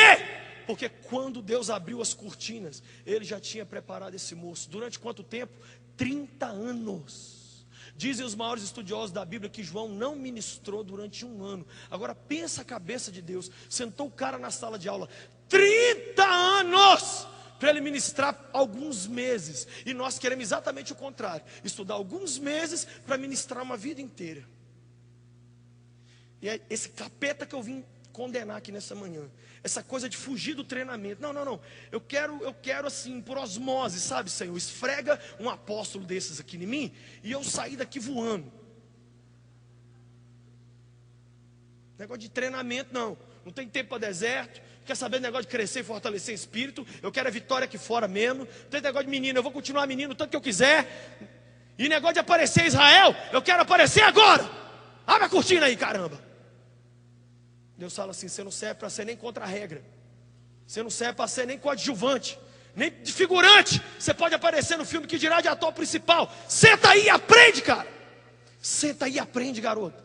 Porque quando Deus abriu as cortinas, ele já tinha preparado esse moço. Durante quanto tempo? 30 anos. Dizem os maiores estudiosos da Bíblia que João não ministrou durante 1 ano. Agora pensa a cabeça de Deus. Sentou o cara na sala de aula 30 anos para ele ministrar alguns meses. E nós queremos exatamente o contrário: estudar alguns meses para ministrar uma vida inteira. E é esse capeta que eu vim condenar aqui nessa manhã. Essa coisa de fugir do treinamento. Não. Eu quero assim, por osmose, sabe, Senhor? Esfrega um apóstolo desses aqui em mim e eu sair daqui voando. Negócio de treinamento, não. Não tem tempo para deserto. Quer saber do negócio de crescer e fortalecer espírito? Eu quero a vitória aqui fora mesmo. Não tem negócio de menino, eu vou continuar menino o tanto que eu quiser. E negócio de aparecer em Israel, eu quero aparecer agora. Abre a cortina aí, caramba. Deus fala assim: você não serve para ser nem contra a regra. Você não serve para ser nem coadjuvante, nem de figurante. Você pode aparecer no filme, que dirá de ator principal. Senta aí e aprende, cara. Senta aí e aprende, garoto.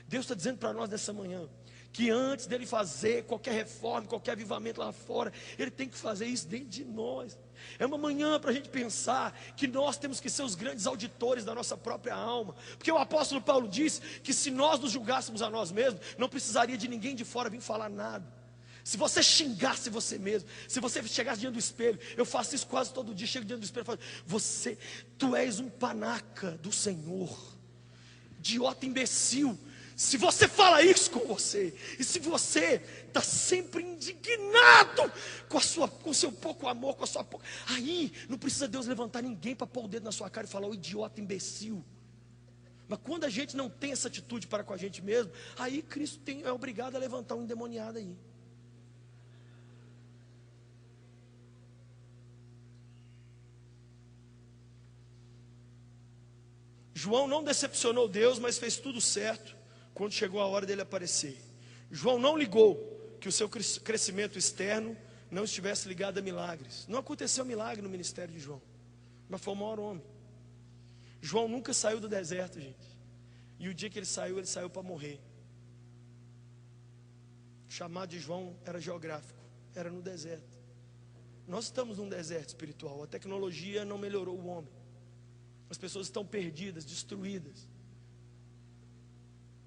Deus está dizendo para nós nessa manhã que antes dele fazer qualquer reforma, qualquer avivamento lá fora, ele tem que fazer isso dentro de nós. É uma manhã para a gente pensar que nós temos que ser os grandes auditores da nossa própria alma. Porque o apóstolo Paulo disse que se nós nos julgássemos a nós mesmos, não precisaria de ninguém de fora vir falar nada. Se você xingasse você mesmo, se você chegasse diante do espelho, eu faço isso quase todo dia, chego diante do espelho e falo, tu és um panaca do Senhor, idiota imbecil. Se você fala isso com você, e se você está sempre indignado com o seu pouco amor, com a sua pouca, aí não precisa Deus levantar ninguém para pôr o dedo na sua cara e falar, o idiota imbecil. Mas quando a gente não tem essa atitude para com a gente mesmo, aí Cristo é obrigado a levantar um endemoniado aí. João não decepcionou Deus, mas fez tudo certo quando chegou a hora dele aparecer. João não ligou que o seu crescimento externo não estivesse ligado a milagres. Não aconteceu milagre no ministério de João, mas foi o maior homem. João nunca saiu do deserto, gente. E o dia que ele saiu para morrer. O chamado de João era geográfico, era no deserto. Nós estamos num deserto espiritual. A tecnologia não melhorou o homem. As pessoas estão perdidas, destruídas.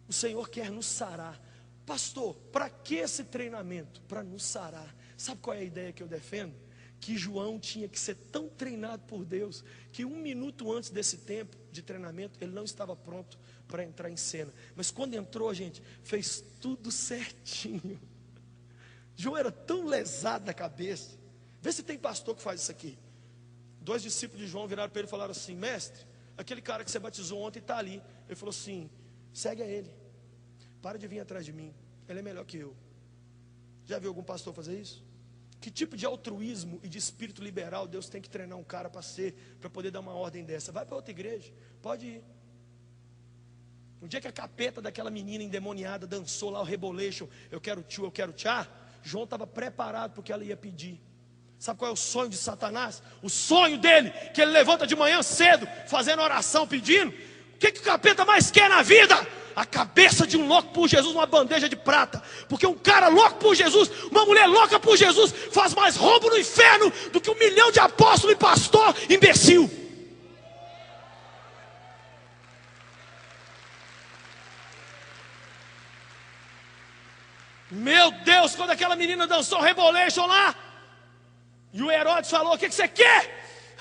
O Senhor quer nos sarar. Pastor, para que esse treinamento? Para nos sarar. Sabe qual é a ideia que eu defendo? Que João tinha que ser tão treinado por Deus, que 1 minuto antes desse tempo de treinamento, ele não estava pronto para entrar em cena. Mas quando entrou, gente, fez tudo certinho. João era tão lesado na cabeça. Vê se tem pastor que faz isso aqui. 2 discípulos de João viraram para ele e falaram assim, mestre, aquele cara que você batizou ontem está ali. Ele falou assim, segue a ele, para de vir atrás de mim, ele é melhor que eu. Já viu algum pastor fazer isso? Que tipo de altruísmo e de espírito liberal Deus tem que treinar um cara para poder dar uma ordem dessa? Vai para outra igreja, pode ir. No dia que a capeta daquela menina endemoniada dançou lá o rebolation, eu quero tchu, eu quero tchá, João estava preparado porque ela ia pedir. Sabe qual é o sonho de Satanás? O sonho dele, que ele levanta de manhã cedo, fazendo oração, pedindo. O que o capeta mais quer na vida? A cabeça de um louco por Jesus numa bandeja de prata. Porque um cara louco por Jesus, uma mulher louca por Jesus, faz mais roubo no inferno do que 1 milhão de apóstolos e pastor imbecil. Meu Deus, quando aquela menina dançou Rebolation lá, e o Herodes falou, o que você quer?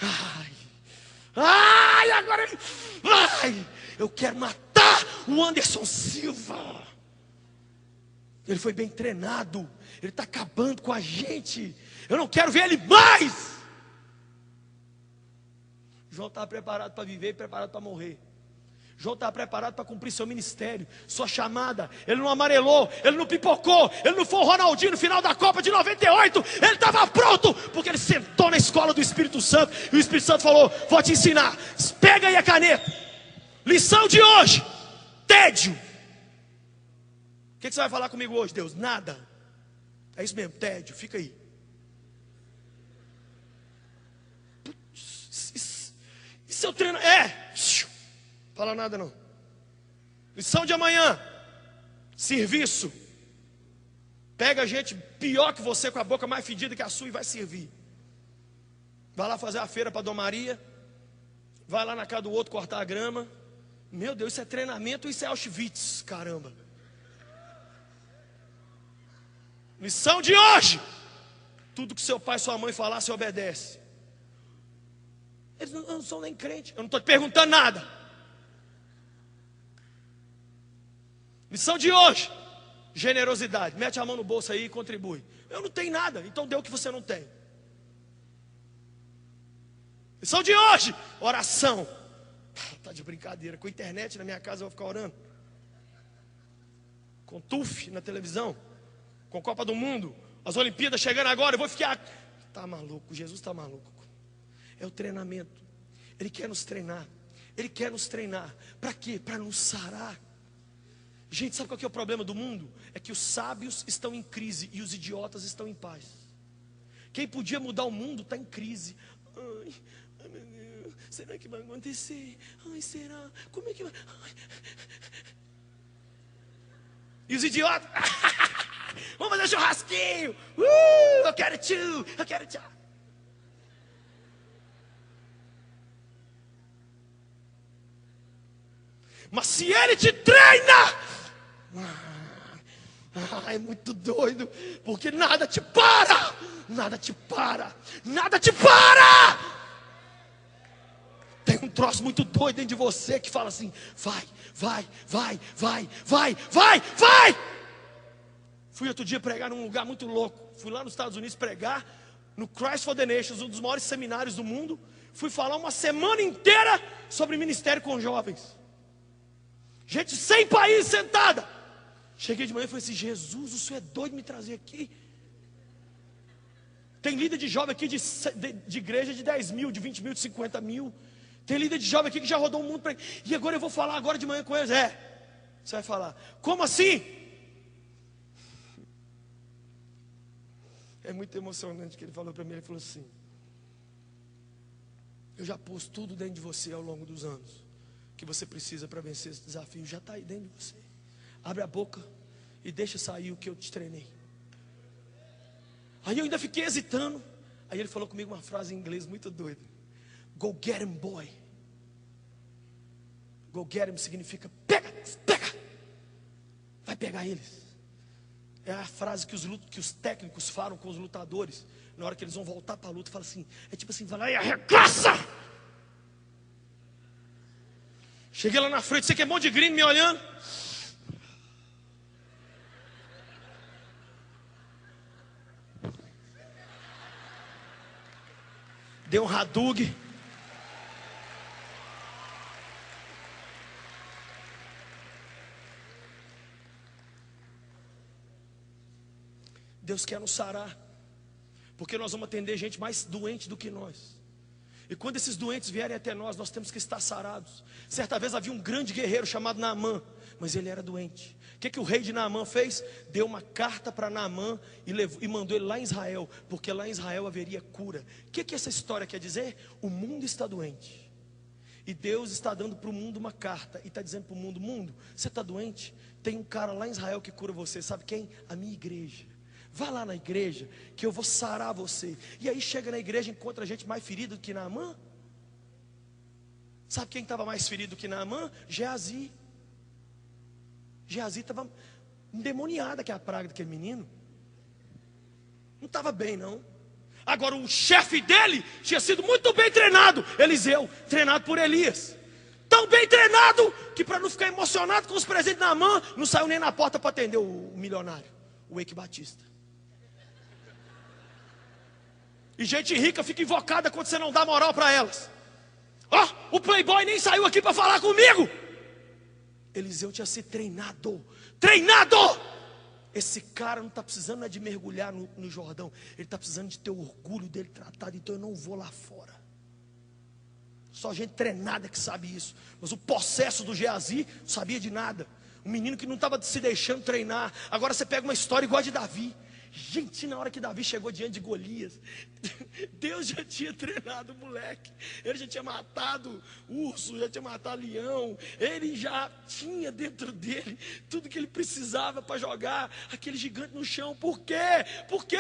Agora eu quero matar o Anderson Silva. Ele foi bem treinado, ele está acabando com a gente, eu não quero ver ele mais. João estava preparado para viver e preparado para morrer. João estava preparado para cumprir seu ministério, sua chamada. Ele não amarelou, ele não pipocou, ele não foi o Ronaldinho no final da Copa de 98. Ele estava pronto, porque ele sentou na escola do Espírito Santo. E o Espírito Santo falou, vou te ensinar, pega aí a caneta. Lição de hoje, tédio. O que você vai falar comigo hoje, Deus? Nada. É isso mesmo, tédio, fica aí. E seu treino? Fala nada não. Lição de amanhã, serviço. Pega gente pior que você, com a boca mais fedida que a sua, e vai servir. Vai lá fazer a feira para Dom Maria. Vai lá na casa do outro cortar a grama. Meu Deus, isso é treinamento, isso é Auschwitz, caramba. Lição de hoje, tudo que seu pai e sua mãe falar, você obedece. Eles não são nem crentes, eu não estou te perguntando nada. Lição de hoje, generosidade. Mete a mão no bolso aí e contribui. Eu não tenho nada, então dê o que você não tem. Lição de hoje, oração. Tá de brincadeira, com internet na minha casa eu vou ficar orando. Com TUF na televisão, com Copa do Mundo, as Olimpíadas chegando agora, eu vou ficar... Tá maluco, Jesus tá maluco. É o treinamento. Ele quer nos treinar. Ele quer nos treinar. Para quê? Para nos sarar. Gente, sabe qual que é o problema do mundo? É que os sábios estão em crise e os idiotas estão em paz. Quem podia mudar o mundo está em crise. Ai, meu Deus, será que vai acontecer? Ai, será? Como é que vai? E os idiotas? Vamos fazer churrasquinho. Eu quero tchu, eu quero tchau. Mas se Ele te treina, é muito doido, porque nada te para, nada te para, nada te para. Tem um troço muito doido dentro de você que fala assim: vai, vai, vai, vai, vai, vai, vai. Fui outro dia pregar num lugar muito louco. Fui lá nos Estados Unidos pregar no Christ for the Nations, um dos maiores seminários do mundo. Fui falar uma semana inteira sobre ministério com jovens. Gente de 100 países sentada. Cheguei de manhã e falei assim: Jesus, o senhor é doido de me trazer aqui. Tem líder de jovem aqui de igreja de 10 mil, de 20 mil, de 50 mil. Tem líder de jovem aqui que já rodou o mundo. E agora eu vou falar agora de manhã com eles. Você vai falar: como assim? É muito emocionante que ele falou para mim. Ele falou assim: eu já pus tudo dentro de você ao longo dos anos que você precisa para vencer esse desafio. Já está aí dentro de você. Abre a boca e deixa sair o que eu te treinei. Aí eu ainda fiquei hesitando. Aí ele falou comigo uma frase em inglês muito doida: Go get him, boy. Go get him significa pega, pega. Vai pegar eles. É a frase que os técnicos falam com os lutadores na hora que eles vão voltar para a luta. Fala assim, é tipo assim, vai lá e arregaça. Cheguei lá na frente, você que é bom de gringo me olhando. Deu um Hadouken. Deus quer nos sarar, porque nós vamos atender gente mais doente do que nós. E quando esses doentes vierem até nós, nós temos que estar sarados. Certa vez havia um grande guerreiro chamado Naamã, mas ele era doente. O que o rei de Naamã fez? Deu uma carta para Naamã e mandou ele lá em Israel, porque lá em Israel haveria cura. O que essa história quer dizer? O mundo está doente, e Deus está dando para o mundo uma carta, e está dizendo para o mundo: mundo, você está doente? Tem um cara lá em Israel que cura você. Sabe quem? A minha igreja. Vá lá na igreja que eu vou sarar você. E aí chega na igreja e encontra gente mais ferida do que Naamã. Sabe quem estava mais ferido do que Naamã? Geazi. Geazi estava endemoniada, que é a praga daquele menino. Não estava bem não. Agora o chefe dele tinha sido muito bem treinado, Eliseu, treinado por Elias. Tão bem treinado que, para não ficar emocionado com os presentes de Naamã, não saiu nem na porta para atender o milionário, o Eike Batista. E gente rica fica invocada quando você não dá moral para elas. O playboy nem saiu aqui para falar comigo. Eliseu tinha sido treinado. Esse cara não está precisando de mergulhar no Jordão. Ele está precisando de ter o orgulho dele tratado. Então eu não vou lá fora. Só gente treinada que sabe isso. Mas o possesso do Geazi não sabia de nada. Um menino que não estava se deixando treinar. Agora você pega uma história igual a de Davi. Gente, na hora que Davi chegou diante de Golias, Deus já tinha treinado o moleque. Ele já tinha matado urso, já tinha matado leão. Ele já tinha dentro dele tudo que ele precisava para jogar aquele gigante no chão. Por quê? Por quê?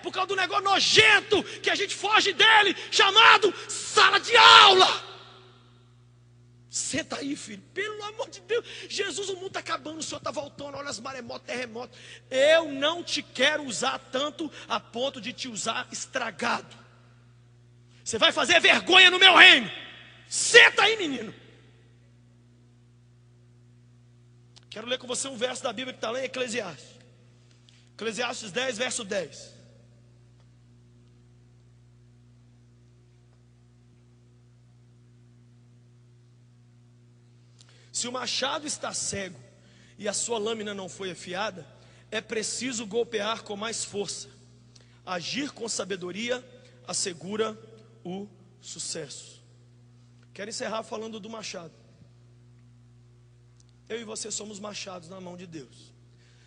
Por causa do negócio nojento que a gente foge dele, chamado sala de aula. Senta aí, filho, pelo amor de Deus. Jesus, o mundo está acabando, o Senhor está voltando. Olha as maremotas, terremotos. Eu não te quero usar tanto a ponto de te usar estragado. Você vai fazer vergonha no meu reino. Senta aí, menino. Quero ler com você um verso da Bíblia que está lá em Eclesiastes. Eclesiastes 10, verso 10. Se o machado está cego e a sua lâmina não foi afiada, é preciso golpear com mais força. Agir com sabedoria assegura o sucesso. Quero encerrar falando do machado. Eu e você somos machados na mão de Deus.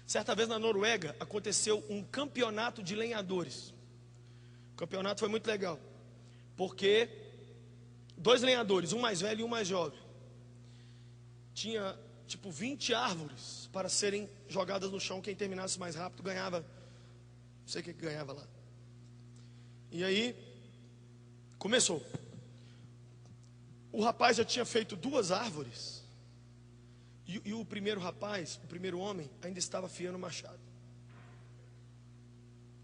Certa vez na Noruega aconteceu um campeonato de lenhadores. O campeonato foi muito legal, porque 2 lenhadores, um mais velho e um mais jovem, tinha tipo 20 árvores para serem jogadas no chão. Quem terminasse mais rápido ganhava. Não sei o que ganhava lá. E aí começou. O rapaz já tinha feito 2 árvores E o primeiro rapaz, o primeiro homem, ainda estava afiando o machado.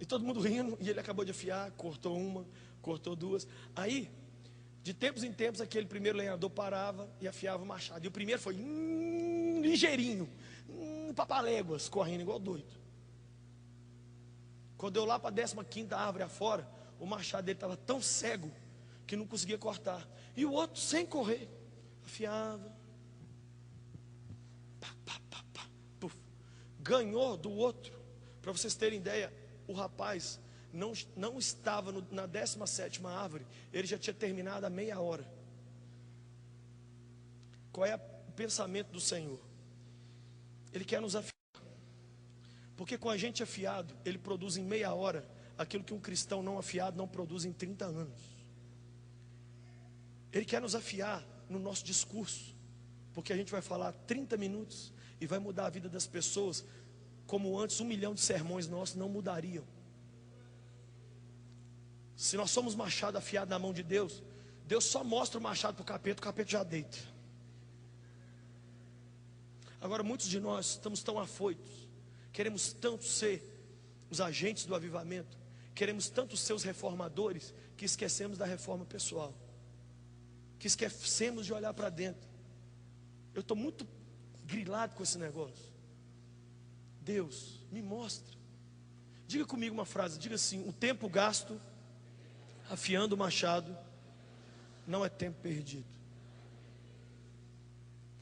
E todo mundo rindo, e ele acabou de afiar, cortou uma, cortou duas. Aí, de tempos em tempos, aquele primeiro lenhador parava e afiava o machado. E o primeiro foi ligeirinho, papaléguas, correndo igual doido. Quando eu lá para a 15ª árvore afora, o machado dele estava tão cego que não conseguia cortar. E o outro, sem correr, afiava. Pá, pá, pá, pá, puf. Ganhou do outro. Para vocês terem ideia, o rapaz não estava na 17ª árvore, ele já tinha terminado a meia hora. Qual é o pensamento do Senhor? Ele quer nos afiar. Porque com a gente afiado, ele produz em meia hora aquilo que um cristão não afiado não produz em 30 anos. Ele quer nos afiar no nosso discurso, porque a gente vai falar 30 minutos e vai mudar a vida das pessoas, como antes 1 milhão de sermões nossos não mudariam. Se nós somos machado afiado na mão de Deus, Deus só mostra o machado para o capeta já deita. Agora muitos de nós estamos tão afoitos, queremos tanto ser os agentes do avivamento, queremos tanto ser os reformadores, que esquecemos da reforma pessoal, que esquecemos de olhar para dentro. Eu estou muito grilado com esse negócio. Deus, me mostra. Diga comigo uma frase, diga assim: o tempo gasto afiando o machado não é tempo perdido.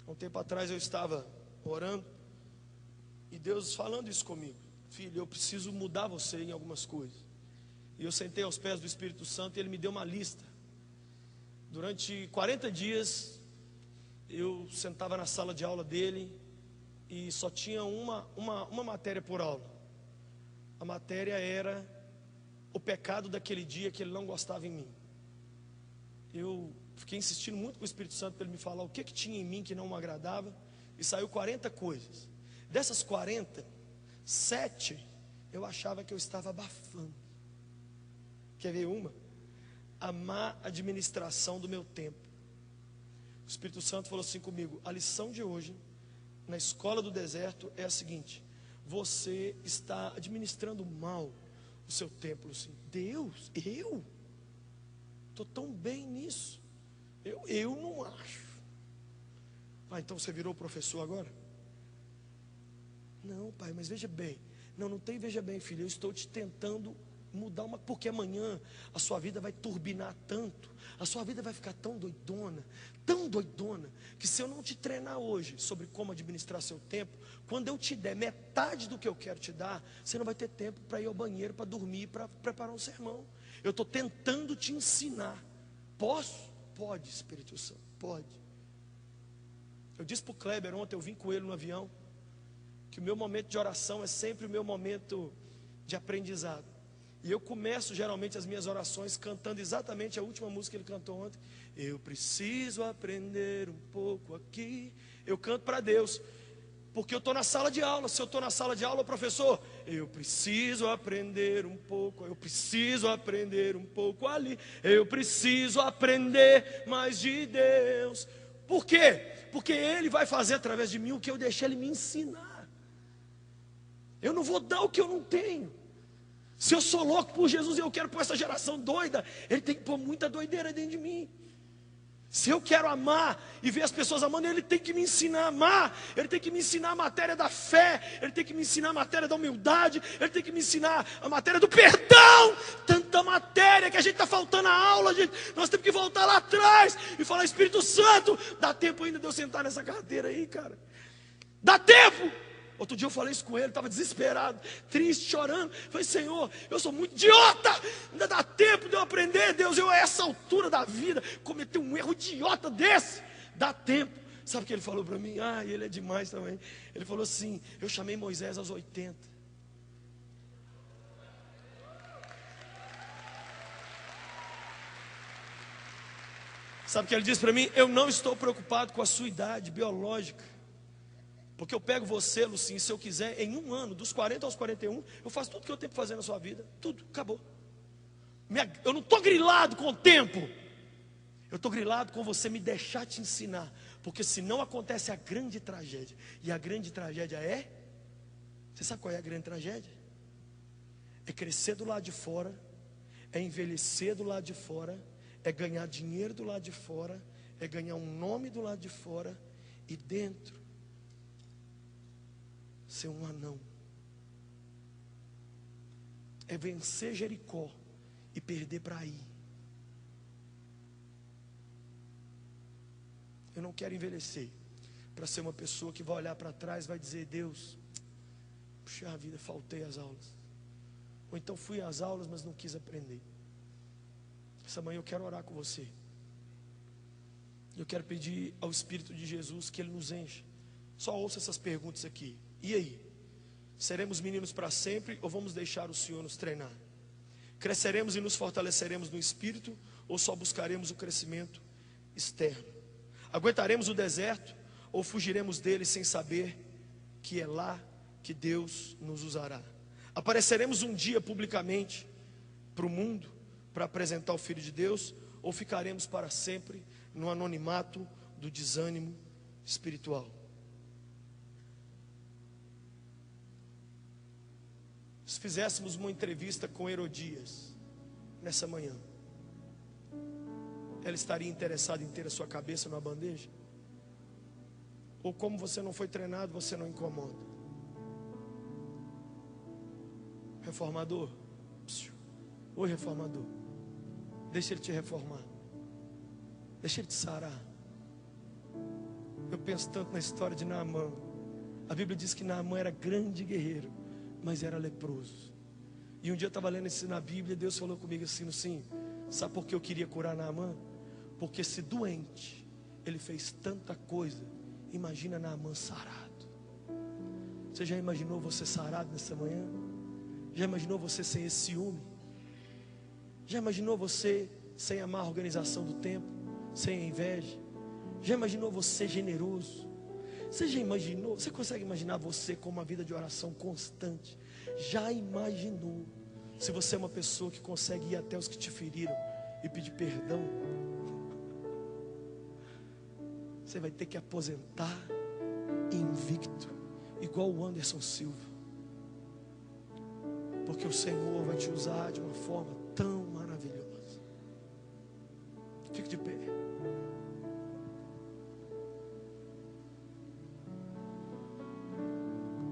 Há um tempo atrás eu estava orando e Deus falando isso comigo: filho, eu preciso mudar você em algumas coisas. E eu sentei aos pés do Espírito Santo e Ele me deu uma lista. Durante 40 dias eu sentava na sala de aula dele e só tinha uma matéria por aula. A matéria era o pecado daquele dia que ele não gostava em mim. Eu fiquei insistindo muito com o Espírito Santo para ele me falar o que tinha em mim que não me agradava. E saiu 40 coisas. Dessas 40, 7 eu achava que eu estava abafando. Quer ver uma? A má administração do meu tempo. O Espírito Santo falou assim comigo: a lição de hoje na escola do deserto é a seguinte: você está administrando mal o seu tempo. Assim, Deus, eu estou tão bem nisso? Eu não acho. Ah, então você virou professor agora? Não, pai, mas veja bem. Não tem veja bem, filho. Eu estou te tentando mudar porque amanhã a sua vida vai turbinar tanto, a sua vida vai ficar tão doidona, que se eu não te treinar hoje sobre como administrar seu tempo, quando eu te der metade do que eu quero te dar, você não vai ter tempo para ir ao banheiro, para dormir, para preparar um sermão. Eu estou tentando te ensinar. Posso? Pode, Espírito Santo, pode. Eu disse para o Kleber ontem, eu vim com ele no avião, que o meu momento de oração é sempre o meu momento de aprendizado. E eu começo geralmente as minhas orações cantando exatamente a última música que ele cantou ontem. Eu preciso aprender um pouco aqui. Eu canto para Deus, porque eu estou na sala de aula. Se eu estou na sala de aula, professor, eu preciso aprender um pouco. Eu preciso aprender um pouco ali. Eu preciso aprender mais de Deus. Por quê? Porque Ele vai fazer através de mim o que eu deixei Ele me ensinar. Eu não vou dar o que eu não tenho. Se eu sou louco por Jesus e eu quero pôr essa geração doida, Ele tem que pôr muita doideira dentro de mim. Se eu quero amar e ver as pessoas amando, Ele tem que me ensinar a amar. Ele tem que me ensinar a matéria da fé. Ele tem que me ensinar a matéria da humildade. Ele tem que me ensinar a matéria do perdão. Tanta matéria que a gente está faltando a aula, gente. Nós temos que voltar lá atrás e falar: Espírito Santo, dá tempo ainda de eu sentar nessa cadeira aí, cara? Dá tempo. Outro dia eu falei isso com ele, estava desesperado, triste, chorando. Falei: Senhor, eu sou muito idiota. Ainda dá tempo de eu aprender, Deus. Eu a essa altura da vida cometi um erro idiota desse. Dá tempo. Sabe o que ele falou para mim? Ah, ele é demais também. Ele falou assim: eu chamei Moisés aos 80. Sabe o que ele disse para mim? Eu não estou preocupado com a sua idade biológica. Porque eu pego você, Lucinho, se eu quiser, em um ano, dos 40 aos 41, eu faço tudo que eu tenho para fazer na sua vida. Tudo, acabou. Eu não estou grilado com o tempo. Eu estou grilado com você me deixar te ensinar. Porque se não acontece a grande tragédia, e a grande tragédia é, você sabe qual é a grande tragédia? É crescer do lado de fora, é envelhecer do lado de fora, é ganhar dinheiro do lado de fora, é ganhar um nome do lado de fora, e dentro ser um anão. É vencer Jericó e perder para aí. Eu não quero envelhecer para ser uma pessoa que vai olhar para trás e vai dizer: Deus, puxa vida, faltei às aulas. Ou então fui às aulas, mas não quis aprender. Essa manhã eu quero orar com você. Eu quero pedir ao Espírito de Jesus que Ele nos encha. Só ouça essas perguntas aqui. E aí? Seremos meninos para sempre ou vamos deixar o Senhor nos treinar? Cresceremos e nos fortaleceremos no Espírito ou só buscaremos o crescimento externo? Aguentaremos o deserto ou fugiremos dele sem saber que é lá que Deus nos usará? Apareceremos um dia publicamente para o mundo para apresentar o Filho de Deus, ou ficaremos para sempre no anonimato do desânimo espiritual? Se fizéssemos uma entrevista com Herodias nessa manhã, ela estaria interessada em ter a sua cabeça numa bandeja? Ou como você não foi treinado, você não incomoda? Reformador, oi reformador, deixa ele te reformar, deixa ele te sarar. Eu penso tanto na história de Naamã. A Bíblia diz que Naamã era grande guerreiro, mas era leproso. E um dia eu estava lendo isso na Bíblia, Deus falou comigo assim, sabe por que eu queria curar Naamã? Porque se doente, ele fez tanta coisa. Imagina Naamã sarado. Você já imaginou você sarado nessa manhã? Já imaginou você sem esse ciúme? Já imaginou você sem a má organização do tempo? Sem a inveja? Já imaginou você generoso? Você já imaginou? Você consegue imaginar você com uma vida de oração constante? Já imaginou se você é uma pessoa que consegue ir até os que te feriram e pedir perdão? Você vai ter que aposentar invicto, igual o Anderson Silva, porque o Senhor vai te usar de uma forma tão maravilhosa. Fique de pé.